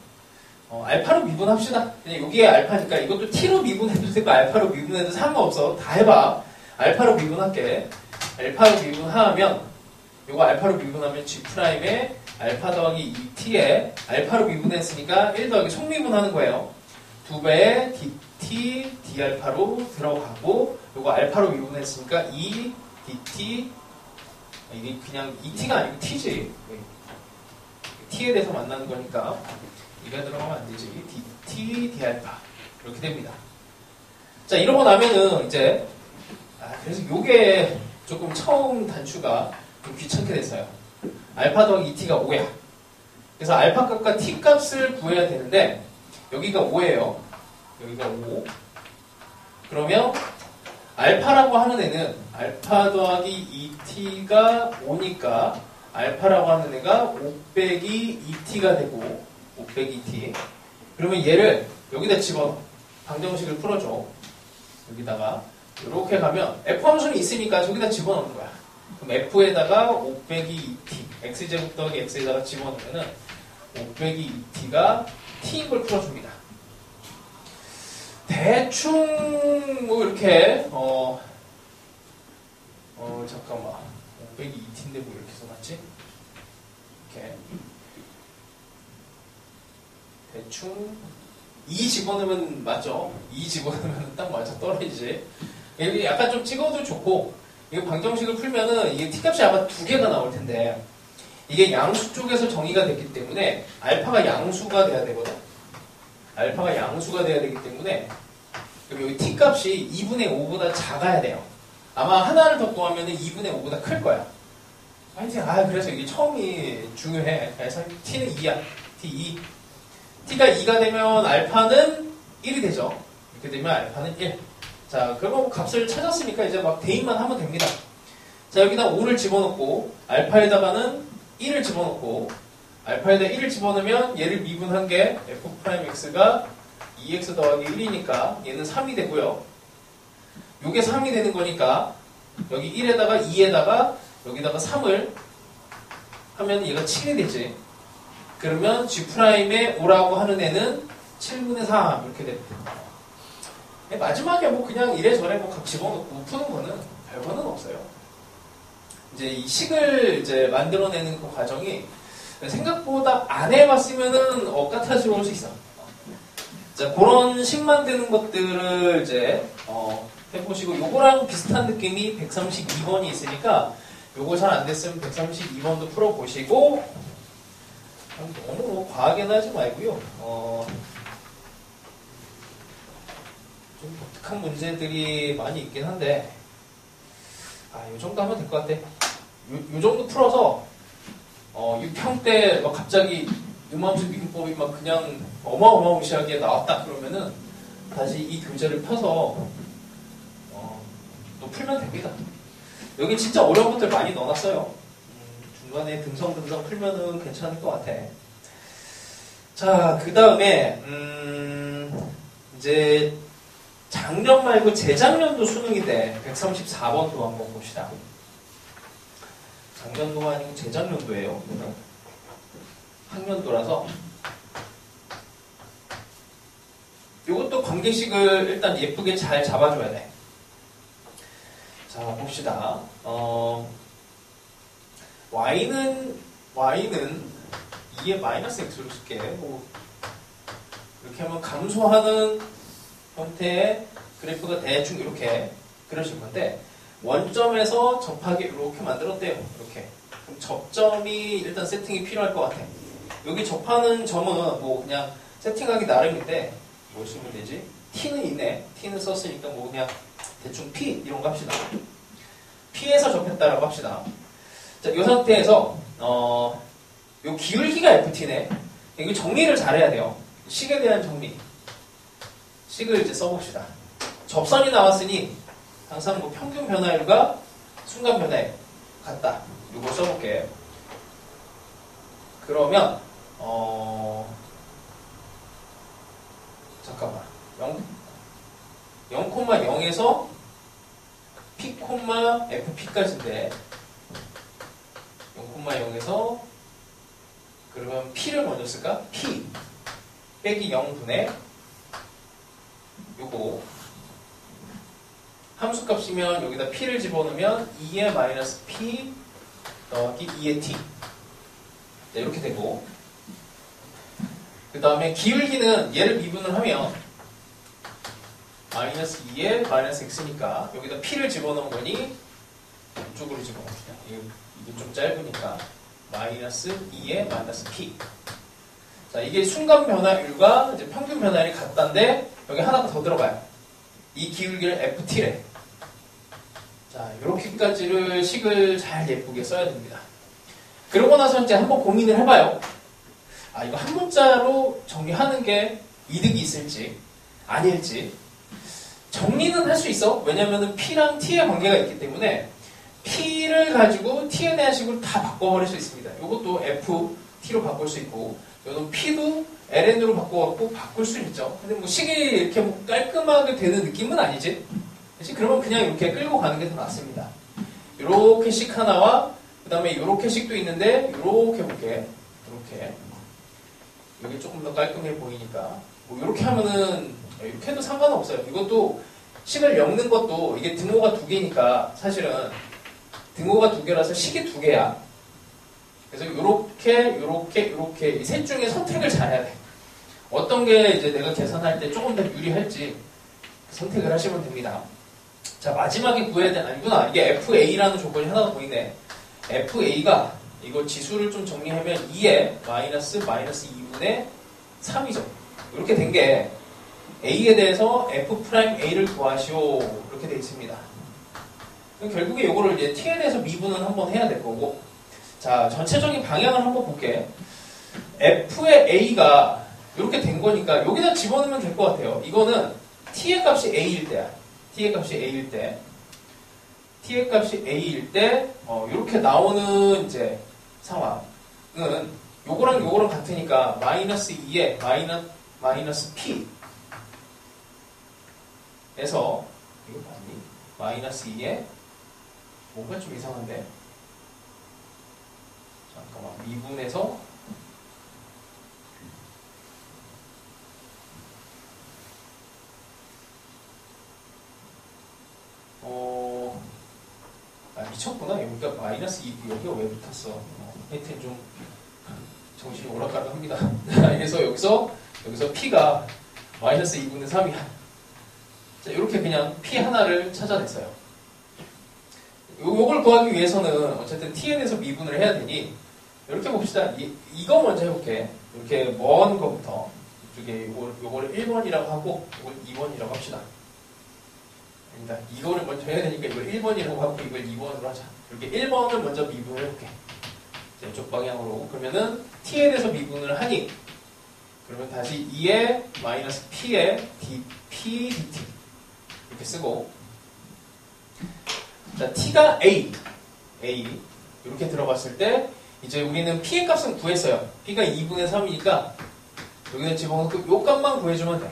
알파로 미분합시다. 그냥 여기에 알파니까 이것도 t로 미분해도 되고 알파로 미분해도 상관없어. 다 해봐. 알파로 미분할게. 알파로 미분하면 요거 알파로 미분하면 G'에 알파 더하기 2t에 알파로 미분했으니까 1 더하기 속미분하는 거예요. 2배의 dt d알파로 들어가고 요거 알파로 미분했으니까 2 dt 이게 그냥 2t가 아니고 t지. t에 대해서 만나는 거니까 이가 들어가면 안 되지. dt d알파 이렇게 됩니다. 자, 이러고 나면은 이제 그래서 요게 조금 처음 단추가 좀 귀찮게 됐어요. 알파 더하기 2t가 5야. 그래서 알파 값과 t 값을 구해야 되는데 여기가 5예요. 여기가 5. 그러면 알파라고 하는 애는 알파 더하기 2t가 5니까 알파라고 하는 애가 5 빼기 2t가 되고 5 빼기 2t. 그러면 얘를 여기다 집어넣어. 방정식을 풀어줘. 여기다가 이렇게 가면 f 함수는 있으니까 저기다 집어넣는 거야. 그럼 f에다가 5 빼기 2t x제곱 더하기 x에다가 집어넣으면은 5 빼기 2t가 t인 걸 풀어줍니다. 대충 뭐 이렇게 잠깐만 5 빼기 2t인데 뭐 이렇게 써놨지? 이렇게 대충 2 집어넣으면 맞죠? 2 집어넣으면 딱 맞아 떨어지지. 여기 약간 좀 찍어도 좋고, 이거 방정식을 풀면은 이게 t값이 아마 2개가 나올 텐데, 이게 양수 쪽에서 정의가 됐기 때문에 알파가 양수가 돼야 되거든. 알파가 양수가 돼야 되기 때문에 그럼 여기 t값이 2분의 5보다 작아야 돼요. 아마 하나를 더 구하면은 2분의 5보다 클 거야. 하여튼 그래서 이게 처음이 중요해. 그래서 t는 2야. t 2. t가 2가 되면 알파는 1이 되죠. 이렇게 되면 알파는 1. 자, 그러면 값을 찾았으니까 이제 막 대입만 하면 됩니다. 자, 여기다 5를 집어넣고 알파에다가는 1을 집어넣고 알파에다 1을 집어넣으면 얘를 미분한 게 f'x가 2x 더하기 1이니까 얘는 3이 되고요. 요게 3이 되는 거니까 여기 1에다가 2에다가 여기다가 3을 하면 얘가 7이 되지. 그러면 G'의 5라고 하는 애는 7분의 3 이렇게 됩니다. 마지막에 뭐 그냥 이래저래 뭐 각 집어넣고 푸는 거는 별거는 없어요. 이제 이 식을 이제 만들어내는 그 과정이 생각보다 안 해봤으면은 억까타스러울 수 있어. 자, 그런 식 만드는 것들을 이제 해보시고 요거랑 비슷한 느낌이 132번이 있으니까 요거 잘 안 됐으면 132번도 풀어보시고 너무 뭐 과하게는 하지 말고요. 좀 독특한 문제들이 많이 있긴 한데 요 정도 하면 될 것 같아. 요 정도 풀어서 6평 때 막 갑자기 유맘수 미분법이 막 그냥 어마어마무시하게 나왔다 그러면은 다시 이 교재를 펴서 또 풀면 됩니다. 여기 진짜 어려운 것들 많이 넣어놨어요. 중간에 듬성듬성 풀면은 괜찮을 것 같아. 자, 그 다음에 이제 작년 말고 재작년도 수능인데 134번도 한번 봅시다. 작년도가 아니고 재작년도예요. 학년도라서 이것도 관계식을 일단 예쁘게 잘 잡아줘야 돼. 자, 봅시다. y는 2의 마이너스 x로 쓸게. 뭐 이렇게 하면 감소하는 형태의 그래프가 대충 이렇게 그려질 건데 원점에서 접하게 이렇게 만들었대요. 이렇게. 그럼 접점이 일단 세팅이 필요할 것 같아. 여기 접하는 점은 뭐 그냥 세팅하기 나름인데 뭘 쓰면 되지? t는 있네. t는 썼으니까 뭐 그냥 대충 p 이런 거 합시다. p에서 접했다라고 합시다. 자, 이 상태에서 요 기울기가 ft네. 이거 정리를 잘해야 돼요. 식에 대한 정리. 식을 이제 써봅시다. 접선이 나왔으니 항상 뭐 평균 변화율과 순간 변화율 같다. 이거 써볼게. 그러면 잠깐만 0,0에서 p, fp까지인데 0,0에서 그러면 p를 먼저 쓸까? p 빼기 0분의 요거 함수값이면 여기다 p를 집어넣으면 2의 마이너스 p 더하기 2의 t 이렇게 되고 그 다음에 기울기는 얘를 미분을 하면 마이너스 2의 마이너스 x니까 여기다 p를 집어넣은 거니 이쪽으로 집어넣읍시다. 이게 좀 짧으니까 마이너스 2의 마이너스 p. 자, 이게 순간 변화율과 이제 평균 변화율이 같다인데 여기 하나가 더 들어가요. 이 기울기를 ft래. 자, 이렇게까지를 식을 잘 예쁘게 써야 됩니다. 그러고 나서 이제 한번 고민을 해봐요. 이거 한 문자로 정리하는 게 이득이 있을지 아닐지. 정리는 할 수 있어. 왜냐면은 P랑 T의 관계가 있기 때문에 P를 가지고 T에 대한 식으로 다 바꿔버릴 수 있습니다. 이것도 F, T로 바꿀 수 있고, 이건 P도 LN으로 바꿔갖고 바꿀 수 있죠. 근데 뭐 식이 이렇게 뭐 깔끔하게 되는 느낌은 아니지. 그치? 그러면 그냥 이렇게 끌고 가는 게 더 낫습니다. 요렇게 식 하나와, 그 다음에 요렇게 식도 있는데, 요렇게 볼게. 요렇게. 여기 조금 더 깔끔해 보이니까. 뭐 요렇게 하면은, 이렇게 해도 상관없어요. 이것도 식을 엮는 것도 이게 등호가 2개니까 사실은 등호가 2개라서 식이 2개야. 그래서 요렇게 이 셋 중에 선택을 잘해야 돼. 어떤 게 이제 내가 계산할 때 조금 더 유리할지 선택을 하시면 됩니다. 자, 마지막에 구해야 되는, 아니구나. 이게 FA라는 조건이 하나 더 보이네. FA가 이거 지수를 좀 정리하면 2에 마이너스 2분의 3이죠. 이렇게 된 게 A에 대해서 F'A를 구하시오. 이렇게 되어 있습니다. 결국에 이거를 이제 T에 대해서 미분은 한번 해야 될 거고. 자, 전체적인 방향을 한번 볼게. F의 A가 이렇게 된 거니까 여기다 집어넣으면 될 것 같아요. 이거는 T의 값이 A일 때야. T의 값이 A일 때. T의 값이 A일 때, 이렇게 나오는 이제 상황은 요거랑 같으니까 마이너스 2에 마이너스 P 에서 이거 봤니? 마이너스 2에 뭔가 좀 이상한데 잠깐만 미분에서 미쳤구나. 여기가 마이너스 2, 여기가 왜 붙었어? 하여튼 좀 정신이 오락가락합니다. 그래서 여기서 P가 마이너스 2분의 3이야. 자, 이렇게 그냥 P 하나를 찾아냈어요. 요걸 구하기 위해서는 어쨌든 T에 대해서 미분을 해야 되니 이렇게 봅시다. 이거 먼저 해볼게. 이렇게 먼 거부터 이쪽에 요거를 1번이라고 하고 이걸 2번이라고 합시다. 아닙니다. 이거를 먼저 해야 되니까 이걸 1번이라고 하고 이걸 2번으로 하자. 이렇게 1번을 먼저 미분을 해볼게. 이쪽 방향으로. 그러면은 T에 대해서 미분을 하니 그러면 다시 2에 마이너스 P에 dP dt 이렇게 쓰고, 자, T가 A 이렇게 들어갔을 때 이제 우리는 P의 값은 구했어요. P가 2분의 3이니까 여기다 집어넣고 요 값만 구해주면 돼.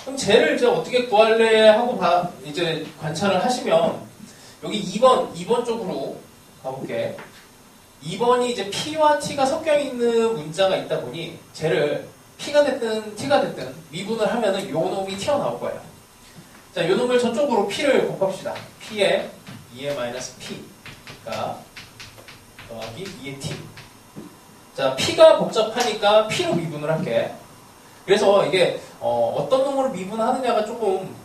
그럼 쟤를 이제 어떻게 구할래 하고 이제 관찰을 하시면 여기 2번 쪽으로 가볼게. 2번이 이제 P와 T가 섞여 있는 문자가 있다 보니 쟤를 P가 됐든 T가 됐든 미분을 하면은 요 놈이 튀어나올 거예요. 자, 요 놈을 저쪽으로 P를 곱합시다. P에 2의 마이너스 P가 더하기 2의 T. 자, P가 복잡하니까 P로 미분을 할게. 그래서 이게 어떤 놈으로 미분하느냐가 조금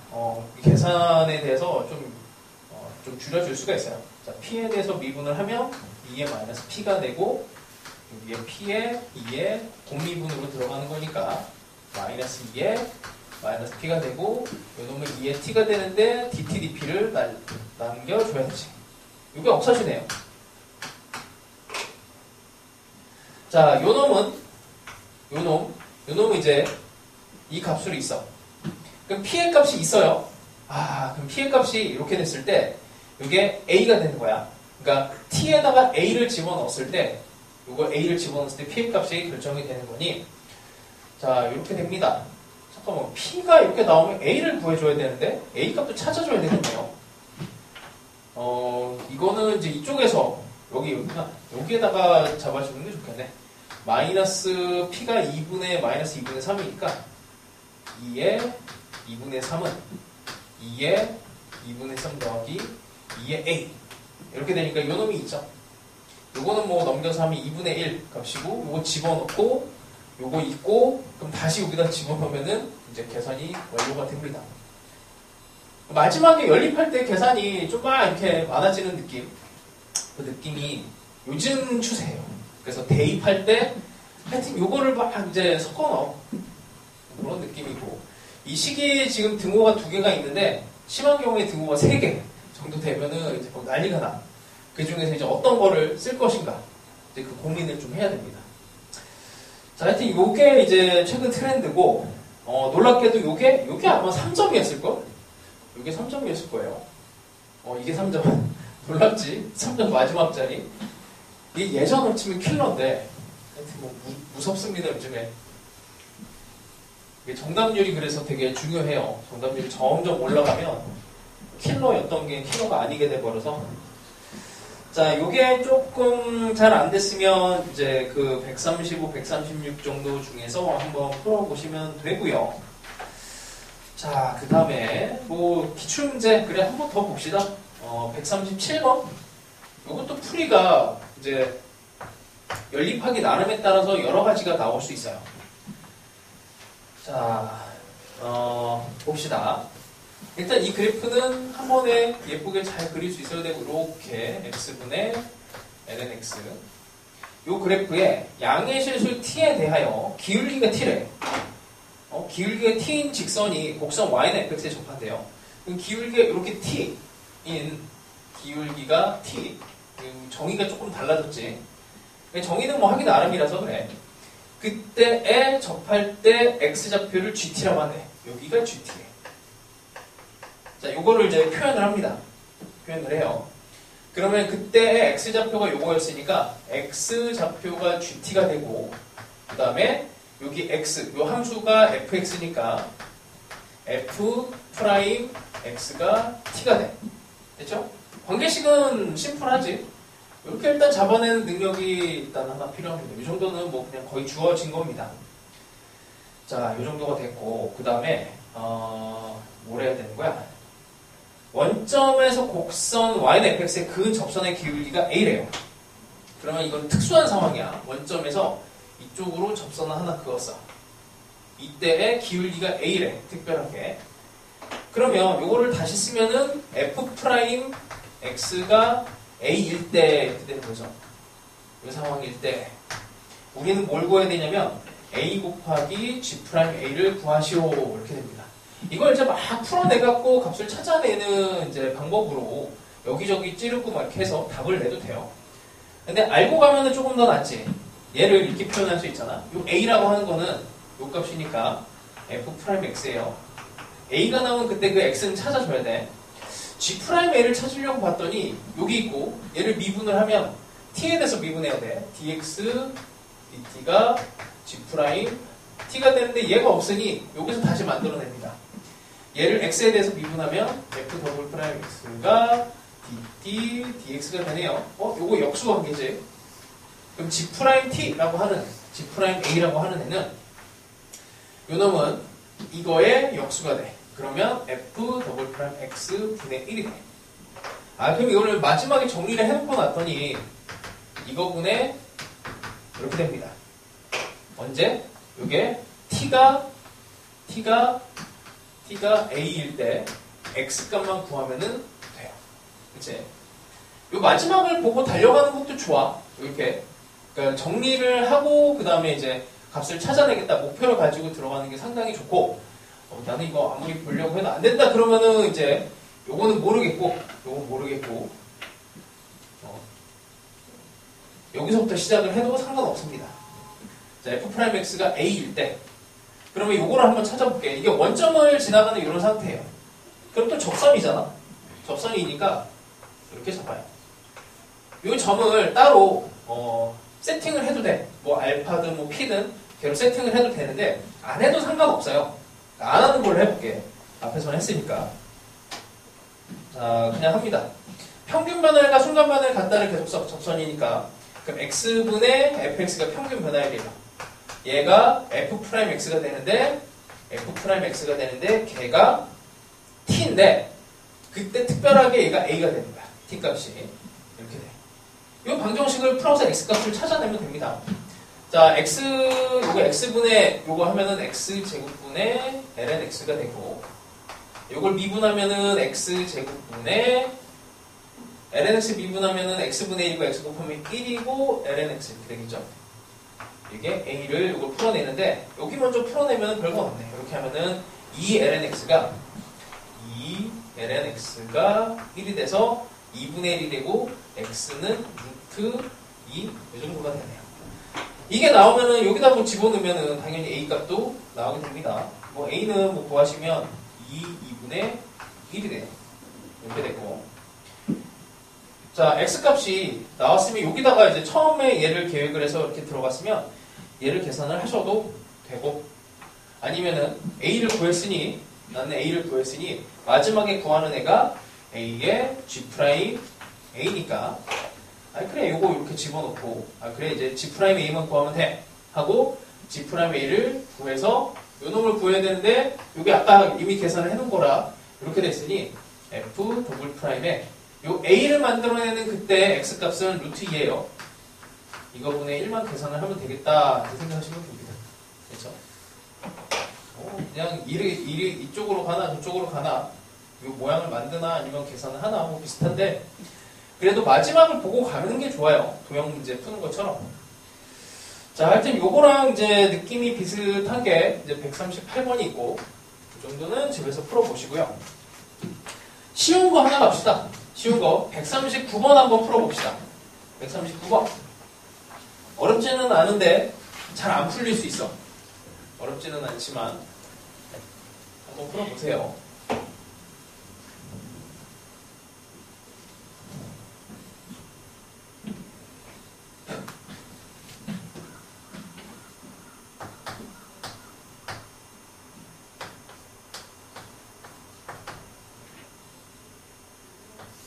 계산에 대해서 좀 줄여줄 수가 있어요. 자, P에 대해서 미분을 하면 2의 마이너스 P가 되고 여기에 P에 2의 곱미분으로 들어가는 거니까 마이너스 2의 마이너스 P가 되고 요놈은 2의 T가 되는데 dt, dp를 남겨줘야지. 이게 억사시네요. 자, 요놈은 이제 이 값으로 있어. 그럼 P의 값이 있어요. 그럼 P의 값이 이렇게 됐을 때 이게 A가 되는 거야. 그러니까 T에다가 A를 집어넣었을 때 이거 A를 집어넣었을 때 P의 값이 결정이 되는 거니, 자, 이렇게 됩니다. 잠깐만, P가 이렇게 나오면 A를 구해줘야 되는데 A 값도 찾아줘야 되겠네요. 이거는 이제 이쪽에서 여기에다가 잡아주는 게 좋겠네. 마이너스 P가 2분의 마이너스 2분의 3이니까 2의 2분의 3은 2의 2분의 3 더하기 2의 A 이렇게 되니까 요 놈이 있죠. 요거는 뭐 넘겨서 하면 2분의 1 값이고 요거 집어넣고 요거 있고 그럼 다시 여기다 집어넣으면은 이제 계산이 완료가 됩니다. 마지막에 연립할 때 계산이 좀 막 이렇게 많아지는 느낌, 그 느낌이 요즘 추세예요. 그래서 대입할 때 하여튼 요거를 막 이제 섞어 넣어 그런 느낌이고, 이 시기에 지금 등호가 2개가 있는데 심한 경우에 등호가 3개 정도 되면은 이제 막 난리가 나. 그 중에서 이제 어떤 거를 쓸 것인가 이제 그 고민을 좀 해야 됩니다. 자, 하여튼 요게 이제 최근 트렌드고, 놀랍게도 요게 아마 3점이었을걸? 이게 3점이었을 거예요. 이게 3점. 놀랍지? 3점 마지막 자리. 이게 예전으로 치면 킬러인데, 하여튼 뭐 무섭습니다, 요즘에. 이게 정답률이 그래서 되게 중요해요. 정답률이 점점 올라가면 킬러였던 게 킬러가 아니게 돼버려서. 자, 요게 조금 잘 안 됐으면 이제 그 135, 136 정도 중에서 한번 풀어보시면 되고요. 자, 그 다음에 뭐 기출문제 그래 한번 더 봅시다. 137번. 요것도 풀이가 이제 연립하기 나름에 따라서 여러 가지가 나올 수 있어요. 자, 봅시다. 일단 이 그래프는 한 번에 예쁘게 잘 그릴 수 있어야 되고, 이렇게 x분의 lnx. 이 그래프에 양의 실수 t에 대하여 기울기가 t래. 기울기가 t인 직선이 곡선 y는 fx에 접한대요. 그럼 기울기가 이렇게 t인 기울기가 t. 정의가 조금 달라졌지. 정의는 뭐 하기 나름이라서 그래. 그때에 접할 때 x좌표를 gt라고 하네. 여기가 gt에. 자, 요거를 이제 표현을 합니다. 표현을 해요. 그러면 그때의 x좌표가 요거였으니까 x좌표가 gt가 되고, 그 다음에 여기 x, 요 함수가 fx니까 f 프라임 x가 t가 돼. 됐죠? 관계식은 심플하지. 이렇게 일단 잡아내는 능력이 일단 하나 필요합니다. 이 정도는 뭐 그냥 거의 주어진 겁니다. 자, 이 정도가 됐고, 그 다음에 뭘 해야 되는 거야? 원점에서 곡선 y는 fx의 그 접선의 기울기가 a래요. 그러면 이건 특수한 상황이야. 원점에서 이쪽으로 접선을 하나 그었어. 이때의 기울기가 a래. 특별하게. 그러면 이거를 다시 쓰면은 f 프라임 x가 a일 때 이렇게 되는 거죠. 이 상황일 때 우리는 뭘 구해야 되냐면 a 곱하기 g 프라임 a를 구하시오 이렇게 됩니다. 이걸 이제 막 풀어내갖고 값을 찾아내는 이제 방법으로 여기저기 찌르고 막 이렇게 해서 답을 내도 돼요. 근데 알고 가면은 조금 더 낫지. 얘를 이렇게 표현할 수 있잖아. 요 a라고 하는 거는 요 값이니까 f 프라임 x예요. a가 나오면 그때 그 x는 찾아줘야 돼. g 프라임 a를 찾으려고 봤더니 여기 있고 얘를 미분을 하면 t에 대해서 미분해야 돼. dx dt가 g 프라임 t가 되는데 얘가 없으니 여기서 다시 만들어냅니다. 얘를 x에 대해서 미분하면 f 더블 프라임 x가 dt dx가 되네요. 요거 역수 관계지. 그럼 g 프라임 t라고 하는 g 프라임 a라고 하는 애는 요 놈은 이거의 역수가 돼. 그러면 f 더블 프라임 x 분의 1이 돼. 그럼 이거를 마지막에 정리를 해놓고 났더니 이거분의 이렇게 됩니다. 언제? 요게 t가 a일 때 x 값만 구하면은 돼요. 그치? 요 마지막을 보고 달려가는 것도 좋아. 이렇게. 그러니까 정리를 하고 그 다음에 이제 값을 찾아내겠다 목표를 가지고 들어가는 게 상당히 좋고, 나는 이거 아무리 보려고 해도 안 된다 그러면은 이제 요거는 모르겠고 요건 모르겠고 여기서부터 시작을 해도 상관없습니다. 자, f'x가 a일 때 그러면 요거를 한번 찾아볼게. 이게 원점을 지나가는 이런 상태예요. 그럼 또 접선이잖아. 접선이니까 이렇게 잡아요. 요 점을 따로 세팅을 해도 돼. 뭐 알파든 뭐 p든 걔로 세팅을 해도 되는데 안 해도 상관없어요. 안 하는 걸로 해볼게. 앞에서는 했으니까. 자, 그냥 합니다. 평균 변화율과 순간 변화율 같다를 계속 접선이니까 그럼 x분의 fx가 평균 변화율이에요. 얘가 f'x가 되는데 걔가 t인데 그때 특별하게 얘가 a가 되는 거야. t 값이 이렇게 돼. 이 방정식을 풀어서 x 값을 찾아내면 됩니다. 자, 요거 x분의 요거 하면은 x제곱분의 lnx가 되고, 요걸 미분하면은 x제곱분의 lnx 미분하면은 x분의 1이고 x 곱하면 1이고 lnx 이렇게 되겠죠. 이게 a를 요걸 풀어내는데 여기 먼저 풀어내면 별거 없네. 이렇게 하면은 2lnx가 1이 돼서 2분의 1이 되고 x는 루트 2 이 정도가 되네요. 이게 나오면은 여기다 뭐 집어넣으면은 당연히 a 값도 나오게 됩니다. 뭐 a는 뭐 구하시면 2분의 1이 돼요. 이렇게 되고. 자, x값이 나왔으면 여기다가 이제 처음에 얘를 계획을 해서 이렇게 들어갔으면 얘를 계산을 하셔도 되고, 아니면은 a를 구했으니 나는 a를 구했으니 마지막에 구하는 애가 a의 g' a니까 그래 요거 이렇게 집어넣고 그래 이제 g' a만 구하면 돼 하고 g' a를 구해서 요 놈을 구해야 되는데 요게 아까 이미 계산을 해놓은 거라 이렇게 됐으니 f 더블 프라임에 요 a를 만들어내는 그때 x값은 루트 2예요. 이거분의 1만 계산을 하면 되겠다 이렇게 생각하시면 됩니다. 그렇죠? 그냥 일이 이쪽으로 가나 저쪽으로 가나 이 모양을 만드나 아니면 계산을 하나 뭐 비슷한데 그래도 마지막을 보고 가는 게 좋아요. 도형 문제 푸는 것처럼. 자, 하여튼 요거랑 이제 느낌이 비슷한 게 이제 138번이 있고 그 정도는 집에서 풀어보시고요. 쉬운 거 하나 갑시다. 쉬운 거 139번 한번 풀어봅시다. 139번 어렵지는 않은데 잘 안 풀릴 수 있어. 어렵지는 않지만 한번 풀어보세요.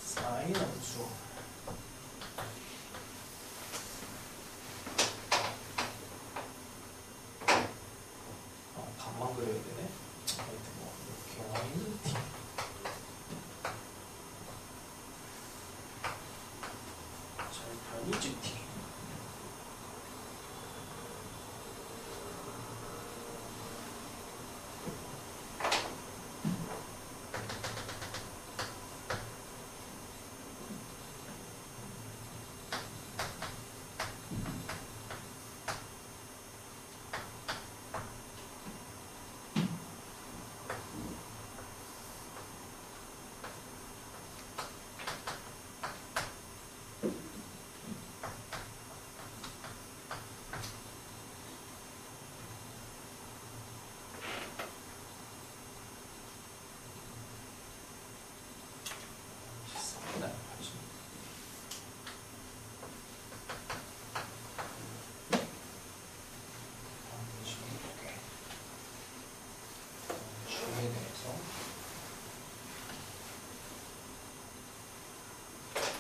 사인 함수. 반만 그려야 되네. 하여튼 뭐 이렇게 t 절편이 gt.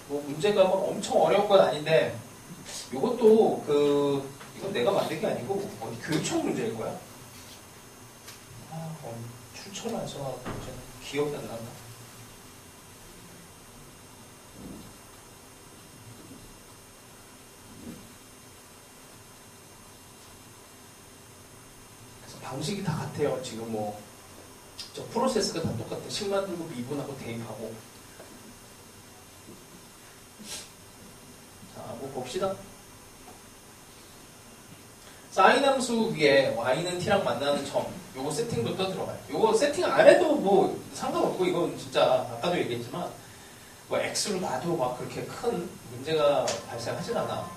뭐 문제가 막 엄청 어려운 건 아닌데 이것도 이건 내가 만든 게 아니고 어디 교육청 문제일 거야. 출처를 안 써놔서 기억이 안 난다. 그래서 방식이 다 같아요. 지금 뭐 저 프로세스가 다 똑같아. 식 만들고 미분하고 대입하고. 자, 뭐 봅시다. 사인 함수 위에 y는 t랑 만나는 점, 요거 세팅부터 들어가요. 요거 세팅 안 해도 뭐 상관없고, 이건 진짜 아까도 얘기했지만 뭐 x로 놔도 막 그렇게 큰 문제가 발생하진 않아.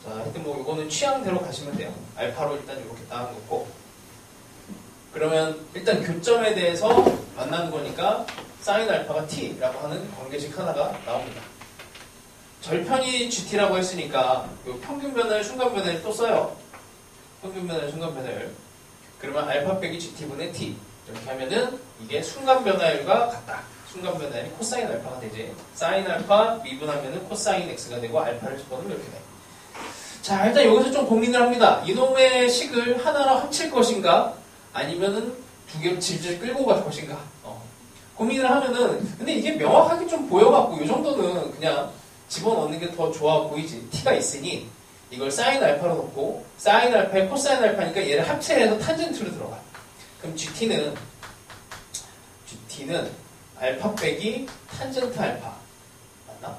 자, 하여튼 뭐 요거는 취향대로 가시면 돼요. 알파로 일단 이렇게 딱 놓고, 그러면 일단 교점에 대해서 만나는 거니까 사인 알파가 t라고 하는 관계식 하나가 나옵니다. 절편이 GT라고 했으니까 평균 변화율, 순간 변화율 또 써요. 평균 변화율, 순간 변화율. 그러면 알파 빼기 GT분의 T 이렇게 하면은 이게 순간 변화율과 같다. 순간 변화율이 코사인 알파가 되지. 사인 알파 미분하면은 코사인 X가 되고 알파를 집어넣으면 이렇게 돼. 자, 일단 여기서 좀 고민을 합니다. 이놈의 식을 하나로 합칠 것인가 아니면은 두 개로 질질 끌고 갈 것인가. 고민을 하면은 근데 이게 명확하게 좀 보여갖고 이 정도는 그냥 집어넣는 게 더 좋아 보이지. t가 있으니 이걸 사인 알파로 놓고 사인 알파에 코사인 알파니까 얘를 합체해서 탄젠트로 들어가. 그럼 GT는 알파 빼기 탄젠트 알파 맞나?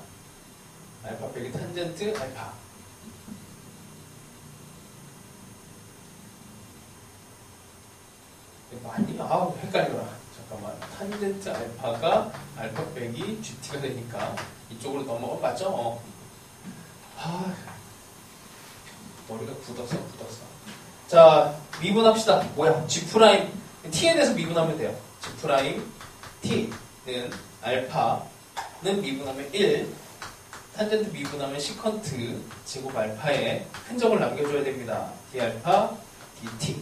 알파 빼기 탄젠트 알파. 아니, 헷갈려라. 잠깐만. 탄젠트 알파가 알파 빼기 GT가 되니까 이쪽으로 넘어가면 맞죠? 머리가 굳었어. 자, 미분합시다. 뭐야? G', T에 대해서 미분하면 돼요. G 프라임 T는 알파는 미분하면 1, 탄젠트 미분하면 시컨트 제곱 알파에 흔적을 남겨줘야 됩니다. D알파 dt.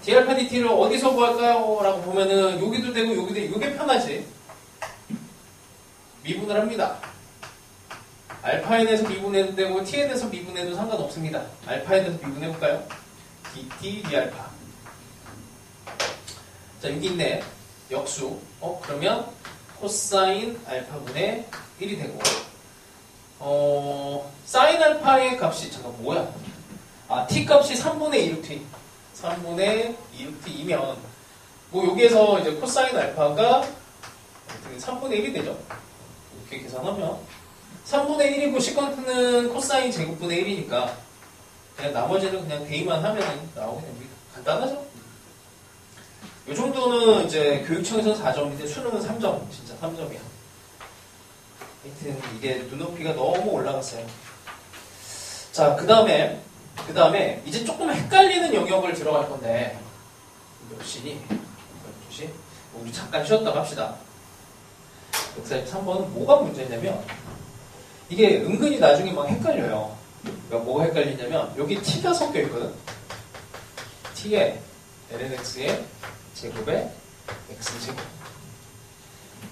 D알파 dt를 어디서 구할까요? 라고 보면은 여기도 되고 여기도 되고 이게 편하지. 미분을 합니다. 알파에 대해서 미분해도 되고 t에 대해서 미분해도 상관없습니다. 알파에 대해서 미분해볼까요? dt d알파. 자, 여기 있네. 역수. 그러면 코사인 알파분의 1이 되고 사인 알파의 값이 잠깐 뭐야? t 값이 3분의 2루트 3분의 2루트2면 뭐 여기에서 이제 코사인 알파가 3분의 1이 되죠. 이렇게 계산하면 3분의 1이고 시컨트는 코사인 제곱분의 1이니까 그냥 나머지는 그냥 대입만 하면 나오게 됩니다. 간단하죠? 이 정도는 이제 교육청에서는 4점인데 수능은 3점. 진짜 3점이야. 하여튼 이게 눈높이가 너무 올라갔어요. 자, 그 다음에 이제 조금 헷갈리는 영역을 들어갈 건데 몇 시니? 12시? 우리 잠깐 쉬었다 갑시다. 143번은 뭐가 문제냐면 이게 은근히 나중에 막 헷갈려요. 그러니까 뭐가 헷갈리냐면 여기 t가 섞여 있거든. t에 lnx의 제곱에 x제곱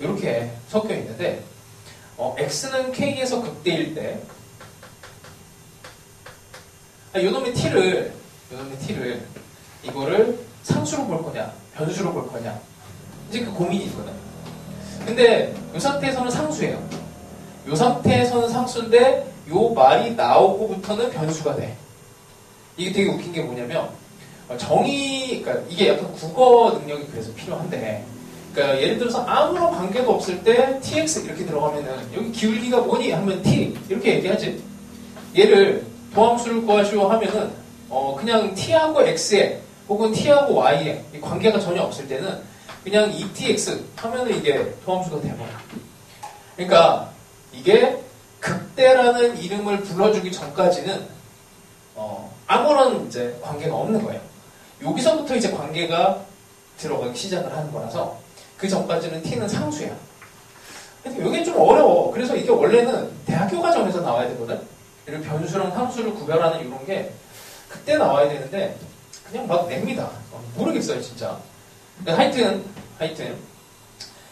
이렇게 섞여 있는데 x는 k에서 극대일 때 요놈의 t를 이거를 상수로 볼 거냐 변수로 볼 거냐 이제 그 고민이 있거든. 근데 이 상태에서는 상수예요. 이 상태에서는 상수인데 요 말이 나오고부터는 변수가 돼. 이게 되게 웃긴 게 뭐냐면 그러니까 이게 약간 국어 능력이 그래서 필요한데, 그러니까 예를 들어서 아무런 관계도 없을 때 tx 이렇게 들어가면은 여기 기울기가 뭐니 하면 t 이렇게 얘기하지. 얘를 도함수를 구하시오 하면은 그냥 t하고 x에 혹은 t하고 y에 이 관계가 전혀 없을 때는 그냥 2tx 하면은 이게 도함수가 돼버려. 그러니까 이게 극대라는 이름을 불러주기 전까지는 아무런 이제 관계가 없는 거예요. 여기서부터 이제 관계가 들어가기 시작을 하는 거라서 그 전까지는 t는 상수야. 근데 이게 좀 어려워. 그래서 이게 원래는 대학교 과정에서 나와야 되거든. 이런 변수랑 상수를 구별하는 이런 게 그때 나와야 되는데 그냥 막 냅니다. 모르겠어요 진짜. 하여튼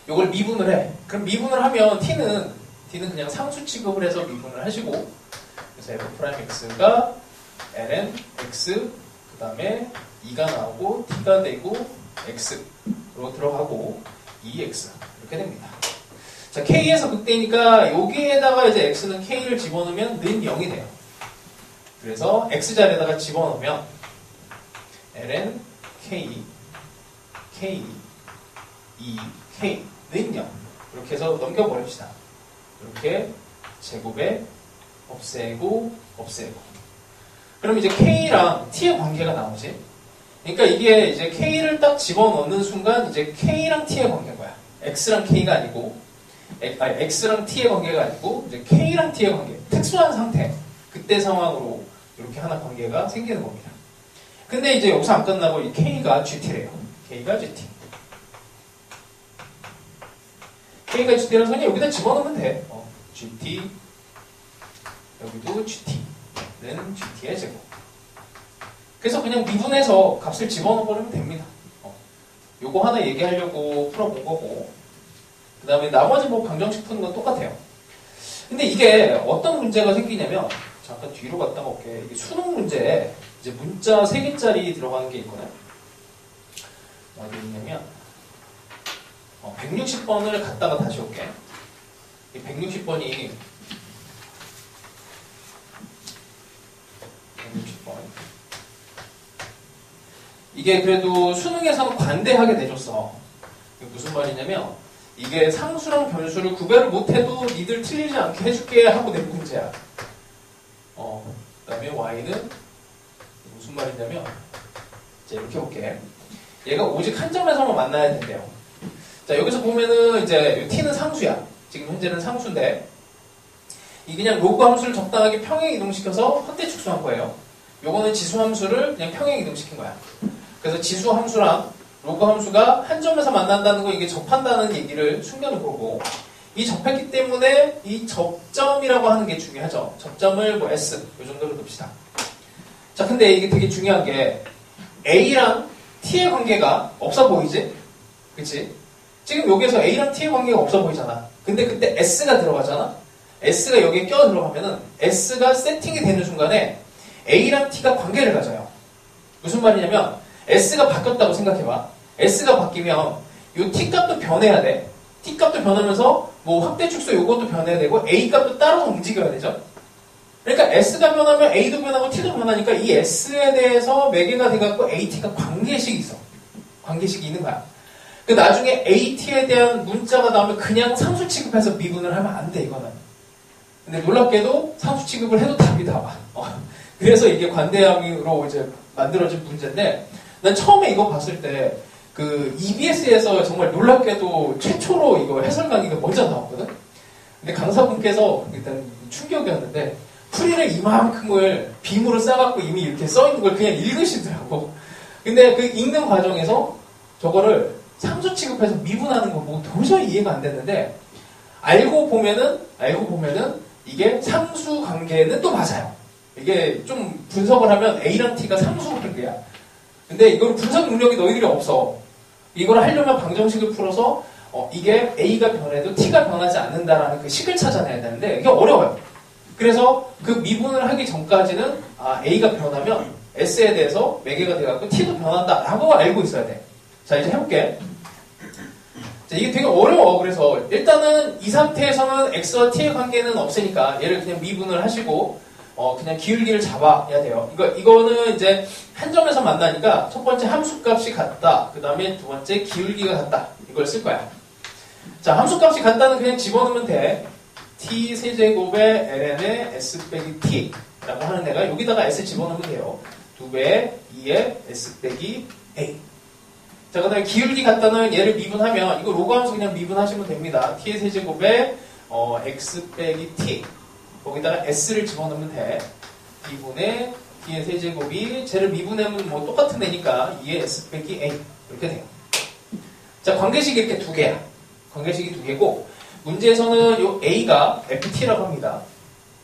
이걸 미분을 해. 그럼 미분을 하면 t는 그냥 상수 취급을 해서 미분을 하시고, 그래서 f'x가 ln x 그 다음에 2가 나오고 t가 되고 x로 들어가고 2x 이렇게 됩니다. 자, k에서 극대니까 여기에다가 이제 x는 k를 집어넣으면 는 0이 돼요. 그래서 x 자리에다가 집어넣으면 ln k 2k 는 0 이렇게 해서 넘겨버립시다. 이렇게 제곱에 없애고 그럼 이제 k랑 t의 관계가 나오지. 그러니까 이게 이제 k를 딱 집어넣는 순간 이제 k랑 t의 관계인 거야. x랑 k가 아니고 x랑 t의 관계가 아니고 이제 k랑 t의 관계. 특수한 상태. 그때 상황으로 이렇게 하나 관계가 생기는 겁니다. 근데 이제 여기서 안 끝나고 이 k가 gt래요. k가 gt. k가 gt라서 그냥 여기다 집어넣으면 돼. gt 여기도 gt는 gt의 제곱. 그래서 그냥 미분해서 값을 집어넣어버리면 됩니다. 요거 하나 얘기하려고 풀어본 거고, 그 다음에 나머지 뭐 방정식 푸는 건 똑같아요. 근데 이게 어떤 문제가 생기냐면, 잠깐 뒤로 갔다가 올게. 이게 수능 문제에 이제 문자 3개짜리 들어가는 게 있거든요. 어디 있냐면 160번을 갔다가 다시 올게. 이 160번이 160번 이게 그래도 수능에서는 관대하게 내줬어. 이게 무슨 말이냐면 이게 상수랑 변수를 구별을 못해도 니들 틀리지 않게 해줄게 하고 낸 문제야. 그 다음에 y는 무슨 말이냐면 이제 이렇게 볼게. 얘가 오직 한 점에서만 만나야 된대요. 자, 여기서 보면은 이제 t는 상수야. 지금 현재는 상수인데 이 그냥 로그 함수를 적당하게 평행 이동시켜서 확대 축소한 거예요. 요거는 지수 함수를 그냥 평행 이동시킨 거야. 그래서 지수 함수랑 로그 함수가 한 점에서 만난다는 거 이게 접한다는 얘기를 숨겨놓은 거고 이 접했기 때문에 이 접점이라고 하는 게 중요하죠. 접점을 뭐 S 이 정도로 둡시다. 자, 근데 이게 되게 중요한 게 A랑 T의 관계가 없어 보이지? 그치? 지금 여기에서 A랑 T의 관계가 없어 보이잖아. 근데 그때 S가 들어가잖아? S가 여기에 껴 들어가면은 S가 세팅이 되는 순간에 A랑 T가 관계를 가져요. 무슨 말이냐면 S가 바뀌었다고 생각해봐. S가 바뀌면 요 T 값도 변해야 돼. T 값도 변하면서 뭐 확대 축소 요것도 변해야 되고 A 값도 따라서 움직여야 되죠. 그러니까 S가 변하면 A도 변하고 T도 변하니까 이 S에 대해서 매개가 돼갖고 AT가 관계식이 있어. 관계식이 있는 거야. 그 나중에 AT에 대한 문자가 나오면 그냥 상수 취급해서 미분을 하면 안 돼, 이거는. 근데 놀랍게도 상수 취급을 해도 답이 나와. 그래서 이게 관대함으로 이제 만들어진 문제인데, 난 처음에 이거 봤을 때, 그 EBS에서 정말 놀랍게도 최초로 이거 해설 강의가 먼저 나왔거든? 근데 강사분께서 일단 충격이었는데, 풀이를 이만큼을 빔으로 싸갖고 이미 이렇게 써있는 걸 그냥 읽으시더라고. 근데 그 읽는 과정에서 저거를 상수 취급해서 미분하는 거 보고 도저히 이해가 안 됐는데, 알고 보면은 이게 상수 관계는 또 맞아요. 이게 좀 분석을 하면 A랑 T가 상수 관계야. 근데 이걸 분석 능력이 너희들이 없어. 이걸 하려면 방정식을 풀어서 이게 A가 변해도 T가 변하지 않는다라는 그 식을 찾아내야 되는데 이게 어려워요. 그래서 그 미분을 하기 전까지는 A가 변하면 S에 대해서 매개가 돼갖고 T도 변한다라고 알고 있어야 돼. 자, 이제 해볼게. 자, 이게 되게 어려워. 그래서 일단은 이 상태에서는 X와 T의 관계는 없으니까 얘를 그냥 미분을 하시고 그냥 기울기를 잡아야 돼요. 이거는 이제 한 점에서 만나니까 첫 번째 함수값이 같다. 그 다음에 두 번째 기울기가 같다. 이걸 쓸 거야. 자, 함수값이 같다는 그냥 집어넣으면 돼. t 세제곱에 ln의 s 빼기 t 라고 하는 애가 여기다가 s 집어넣으면 돼요. 2배 2의 s 빼기 a. 자, 그 다음에 기울기 같다는 얘를 미분하면 이거 로그 함수 그냥 미분하시면 됩니다. t의 세제곱에 x 빼기 t 거기다가 s를 집어넣으면 돼. 2분의 t의 세제곱이 쟤를 미분하면 뭐 똑같은 애니까 2의 s 빼기 a 이렇게 돼요. 자, 관계식이 이렇게 두 개야. 관계식이 두 개고 문제에서는 요 a가 ft라고 합니다.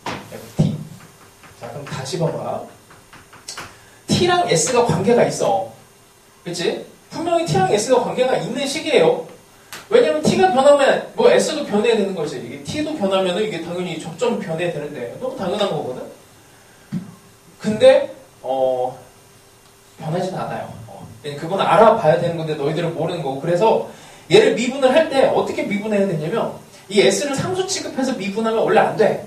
ft. 자, 그럼 다시 봐봐. t랑 s가 관계가 있어. 그치? 분명히 t랑 s가 관계가 있는 식이에요. 왜냐면 t가 변하면 뭐 s도 변해야 되는 거지. 이게 t도 변하면 이게 당연히 접점이 변해야 되는데 너무 당연한 거거든. 근데 변하지는 않아요. 그건 알아봐야 되는 건데 너희들은 모르는 거고. 그래서 얘를 미분을 할 때 어떻게 미분해야 되냐면 이 s를 상수 취급해서 미분하면 원래 안 돼.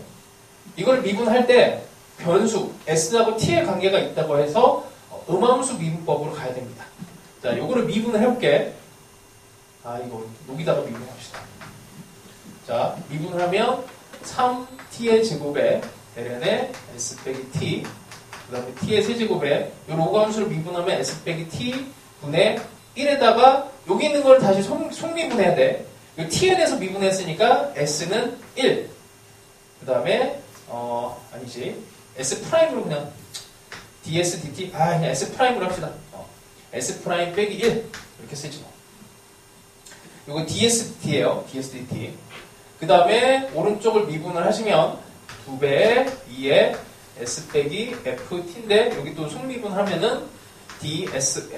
이걸 미분할 때 변수 s하고 t의 관계가 있다고 해서 음함수 미분법으로 가야 됩니다. 자, 요거를 미분을 해볼게. 이거 여기다가 미분합시다. 자, 미분을 하면 3t의 제곱에 ln의 s 빼기 t 그 다음에 t의 세제곱에 요 로그 함수를 미분하면 s 빼기 t 분의 1에다가 여기 있는 걸 다시 속미분해야 돼. 요 t에 대해서 미분했으니까 s는 1. 그 다음에 아니지 s 프라임으로 그냥 ds dt 그냥 s 프라임으로 합시다. s 프라임 빼기 1 이렇게 쓰지 뭐. 이거 dsdt예요. dsdt. 그 다음에 오른쪽을 미분을 하시면 2배 2의 s 빼기 ft인데 여기 또 속미분 하면은 ds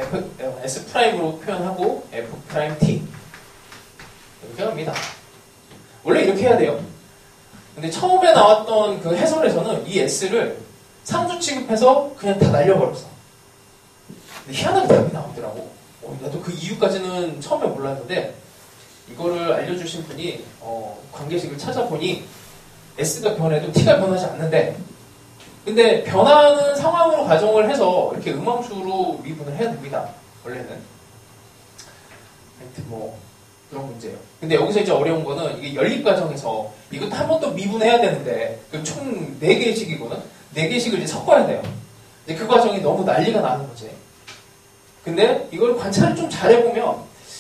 s 프라임으로 표현하고 f 프라임 t 이렇게 합니다. 원래 이렇게 해야 돼요. 근데 처음에 나왔던 그 해설에서는 이 s를 상수 취급해서 그냥 다 날려버렸어. 근데 희한하게 답이 나오더라고. 나도 그 이유까지는 처음에 몰랐는데 이거를 알려주신 분이 관계식을 찾아보니 S가 변해도 T가 변하지 않는데 근데 변하는 상황으로 가정을 해서 이렇게 음함수로 미분을 해야 됩니다. 원래는. 하여튼 뭐 그런 문제예요. 근데 여기서 이제 어려운 거는 이게 연립 과정에서 이것도 한 번 더 미분해야 되는데 총 4개씩이거든? 4개씩을 이제 섞어야 돼요. 이제 그 과정이 너무 난리가 나는 거지. 근데 이걸 관찰을 좀 잘해보면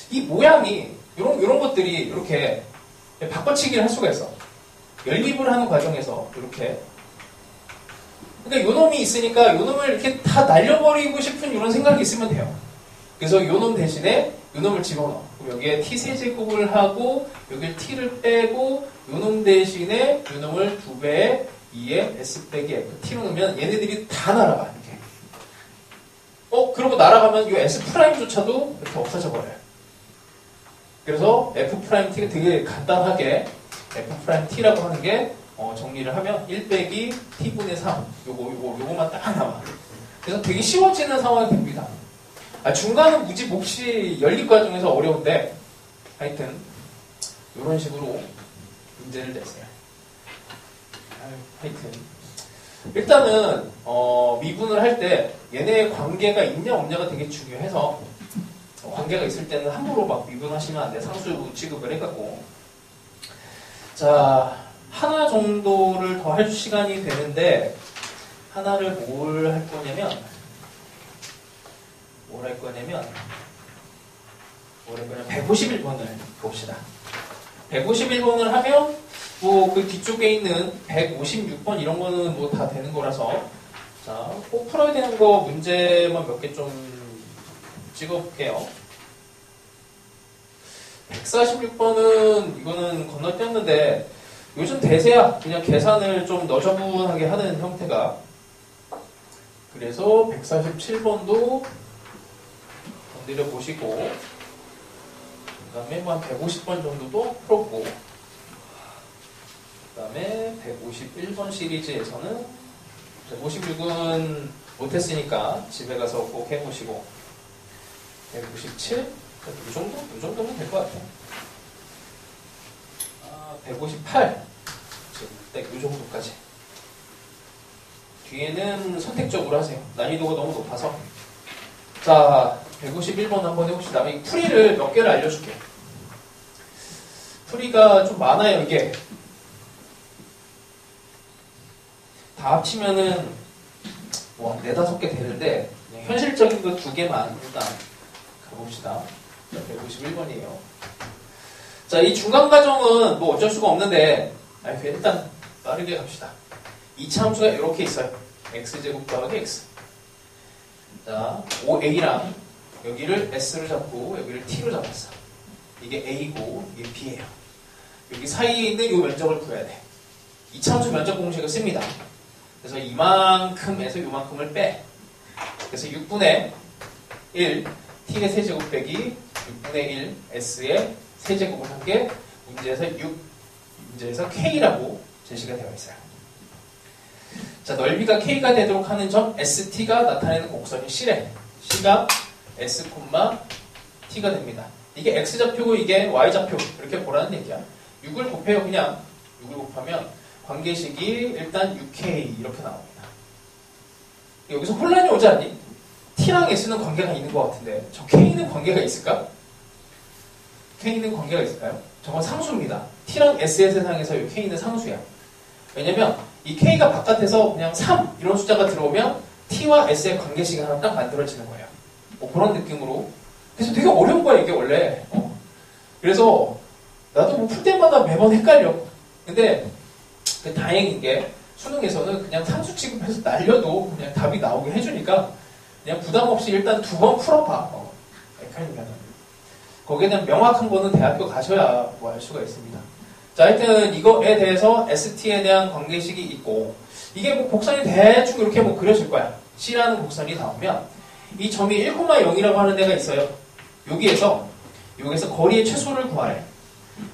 이 모양이 이런 것들이 이렇게 바꿔치기를 할 수가 있어. 연립을 하는 과정에서 이렇게. 그러니까 요놈이 있으니까 요놈을 이렇게 다 날려버리고 싶은 이런 생각이 있으면 돼요. 그래서 요놈 대신에 요놈을 집어넣어. 그럼 여기에 t 세제곱을 하고 여기를 t를 빼고 요놈 대신에 요놈을 2배의 2의 s 빼기 f t로 넣으면 얘네들이 다 날아가. 이렇게. 그러고 날아가면 이 s 프라임조차도 이렇게 없어져 버려요. 그래서 f 프라임 t가 되게 간단하게 f 프라임 t라고 하는 게 정리를 하면 1 빼기 t분의 3 요거만 딱 남아. 그래서 되게 쉬워지는 상황이 됩니다. 중간은 무지 몹시 연립 과정에서 어려운데 하여튼 이런 식으로 문제를 냈어요. 하여튼 일단은 미분을 할 때 얘네의 관계가 있냐 없냐가 되게 중요해서 관계가 있을 때는 함부로 막 미분하시면 안 돼. 상수 취급을 해갖고. 자, 하나 정도를 더 할 시간이 되는데 하나를 뭘 할 거냐면 151번을 봅시다. 151번을 하면 뭐 그 뒤쪽에 있는 156번 이런 거는 뭐 다 되는 거라서 자, 꼭 풀어야 되는 거 문제만 몇 개 좀 찍어볼게요. 146번은 이거는 건너뛰었는데 요즘 대세야. 그냥 계산을 좀 너저분하게 하는 형태가. 그래서 147번도 건드려 보시고 그 다음에 뭐 한 150번 정도도 풀었고 그 다음에 151번 시리즈에서는 156은 못했으니까 집에 가서 꼭 해보시고 157? 이 정도면 될 것 같아요. 158 지금 딱 이 정도까지. 뒤에는 선택적으로 하세요. 난이도가 너무 높아서. 자, 151번 한번 해봅시다. 이 풀이를 몇 개를 알려줄게요. 풀이가 좀 많아요, 이게. 다 합치면은 뭐 4, 5개 되는데 현실적인 거 2개만 일단 가봅시다. 151번이에요. 자, 이 중간 과정은 뭐 어쩔 수가 없는데 일단 빠르게 갑시다. 이차 함수가 이렇게 있어요. x제곱 더하기 x. 자, 5a랑 여기를 s로 잡고 여기를 t로 잡았어. 이게 a고 이게 b예요. 여기 사이에 있는 이 면적을 구해야 돼. 이차 함수 면적 공식을 씁니다. 그래서 이만큼에서 이만큼을 빼. 그래서 6분의 1 t의 세제곱 빼기 6분의 1 s의 세제곱을 한 게 문제에서 k라고 제시가 되어 있어요. 자, 넓이가 k가 되도록 하는 점 st가 나타내는 곡선이 C래. C가 s, t가 됩니다. 이게 x좌표고 이게 y좌표 이렇게 보라는 얘기야. 6을 곱해요. 그냥 6을 곱하면 관계식이 일단 6k 이렇게 나옵니다. 여기서 혼란이 오지 않니? t랑 s는 관계가 있는 것 같은데 저 k는 관계가 있을까? k는 관계가 있을까요? 저건 상수입니다. t랑 s의 세상에서 이 k는 상수야. 왜냐면 이 k가 바깥에서 그냥 3 이런 숫자가 들어오면 t와 s의 관계식이 하나 딱 만들어지는 거예요. 그런 느낌으로. 그래서 되게 어려운 거야 이게 원래. 그래서 나도 뭐 풀 때마다 매번 헷갈려. 근데 다행인 게 수능에서는 그냥 상수 취급해서 날려도 그냥 답이 나오게 해주니까 그냥 부담 없이 일단 2번 풀어봐. 헷갈리면은. 거기에 대한 명확한 거는 대학교 가셔야 뭐 알 수가 있습니다. 자, 하여튼 이거에 대해서 ST에 대한 관계식이 있고 이게 뭐 곡선이 대충 이렇게 뭐 그려질 거야. C라는 곡선이 나오면 이 점이 1,0이라고 하는 데가 있어요. 여기에서 거리의 최소를 구하래.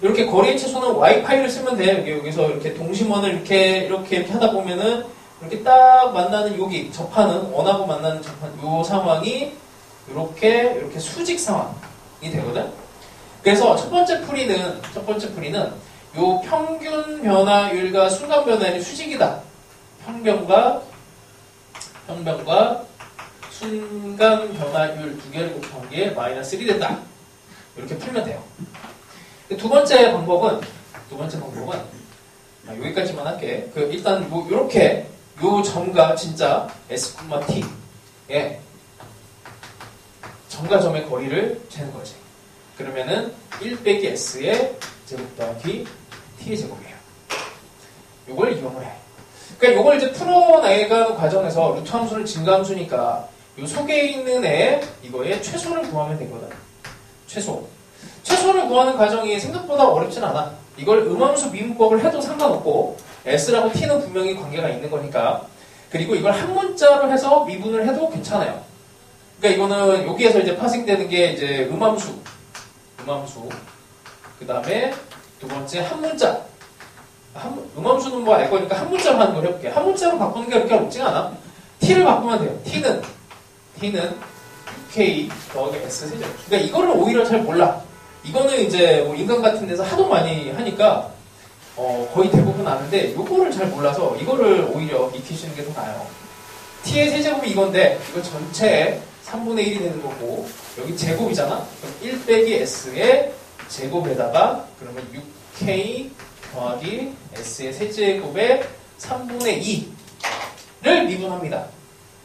이렇게 거리의 최소는 y파이를 쓰면 돼. 여기서 이렇게 동심원을 이렇게 하다 보면은 이렇게 딱 만나는 여기 접하는 원하고 만나는 접한 요 상황이 이렇게 수직 상황이 되거든. 그래서 첫 번째 풀이는 요 평균 변화율과 순간 변화율이 수직이다. 평변과 순간 변화율 두 개를 곱한 게 마이너스 1이 된다. 이렇게 풀면 돼요. 두 번째 방법은 여기까지만 할게. 일단 뭐 이렇게 요 점과 진짜 s, t 예 점과 점의 거리를 재는 거지. 그러면은 1 빼기 s의 제곱 더하기 t의 제곱이에요. 요걸 이용을 해. 그러니까 요걸 이제 풀어나가는 과정에서 루트 함수는 증가함수니까 이 속에 있는 애 이거의 최소를 구하면 되거든. 최소를 구하는 과정이 생각보다 어렵진 않아. 이걸 음함수 미분법을 해도 상관없고 S라고 T는 분명히 관계가 있는 거니까. 그리고 이걸 한 문자로 해서 미분을 해도 괜찮아요. 그러니까 이거는 여기에서 이제 파생되는 게 이제 음함수. 그 다음에 두 번째 한 문자. 음함수는 뭐 알 거니까 한 문자로 하는 걸 해볼게. 한 문자로 바꾸는 게 그렇게 어렵지가 않아. T를 바꾸면 돼요. T는 UK 더하기 S 세제곱. 그러니까 이거를 오히려 잘 몰라. 이거는 이제 뭐 인간 같은 데서 하도 많이 하니까 거의 대부분 아는데 이거를 잘 몰라서 이거를 오히려 익히시는 게 더 나아요. T의 세제곱이 이건데 이거 전체에 3분의 1이 되는 거고 여기 제곱이잖아. 그럼 1 빼기 S의 제곱에다가 그러면 6K 더하기 S의 세제곱의 3분의 2를 미분합니다.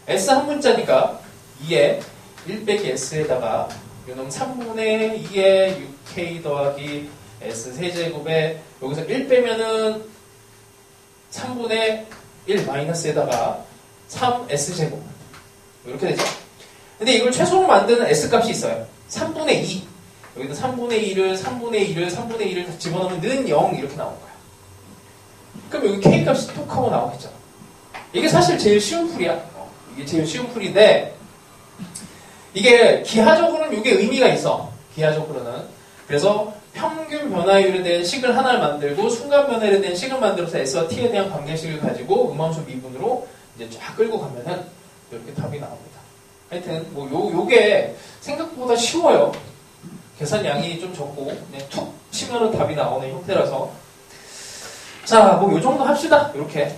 S 한 문자니까 2에 1 빼기 S에다가 요놈 3분의 2에 6K 더하기 S 세제곱에 여기서 1 빼면은 3분의 1 마이너스에다가 3S제곱 이렇게 되죠. 근데 이걸 최소로 만드는 S값이 있어요. 3분의 2 여기다 3분의 2를 집어넣으면 는 0 이렇게 나온 거야. 그럼 여기 K값이 톡 하고 나오겠죠. 이게 사실 제일 쉬운 풀이야. 이게 제일 쉬운 풀인데 이게 기하적으로는 이게 의미가 있어. 기하적으로는. 그래서 평균 변화율에 대한 식을 하나를 만들고 순간 변화율에 대한 식을 만들어서 S와 T에 대한 관계식을 가지고 음함수 미분으로 이제 쫙 끌고 가면은 이렇게 답이 나옵니다. 하여튼 뭐 요게 생각보다 쉬워요. 계산량이 좀 적고 그냥 툭 치면은 답이 나오는 형태라서 자, 뭐 요 정도 합시다. 이렇게.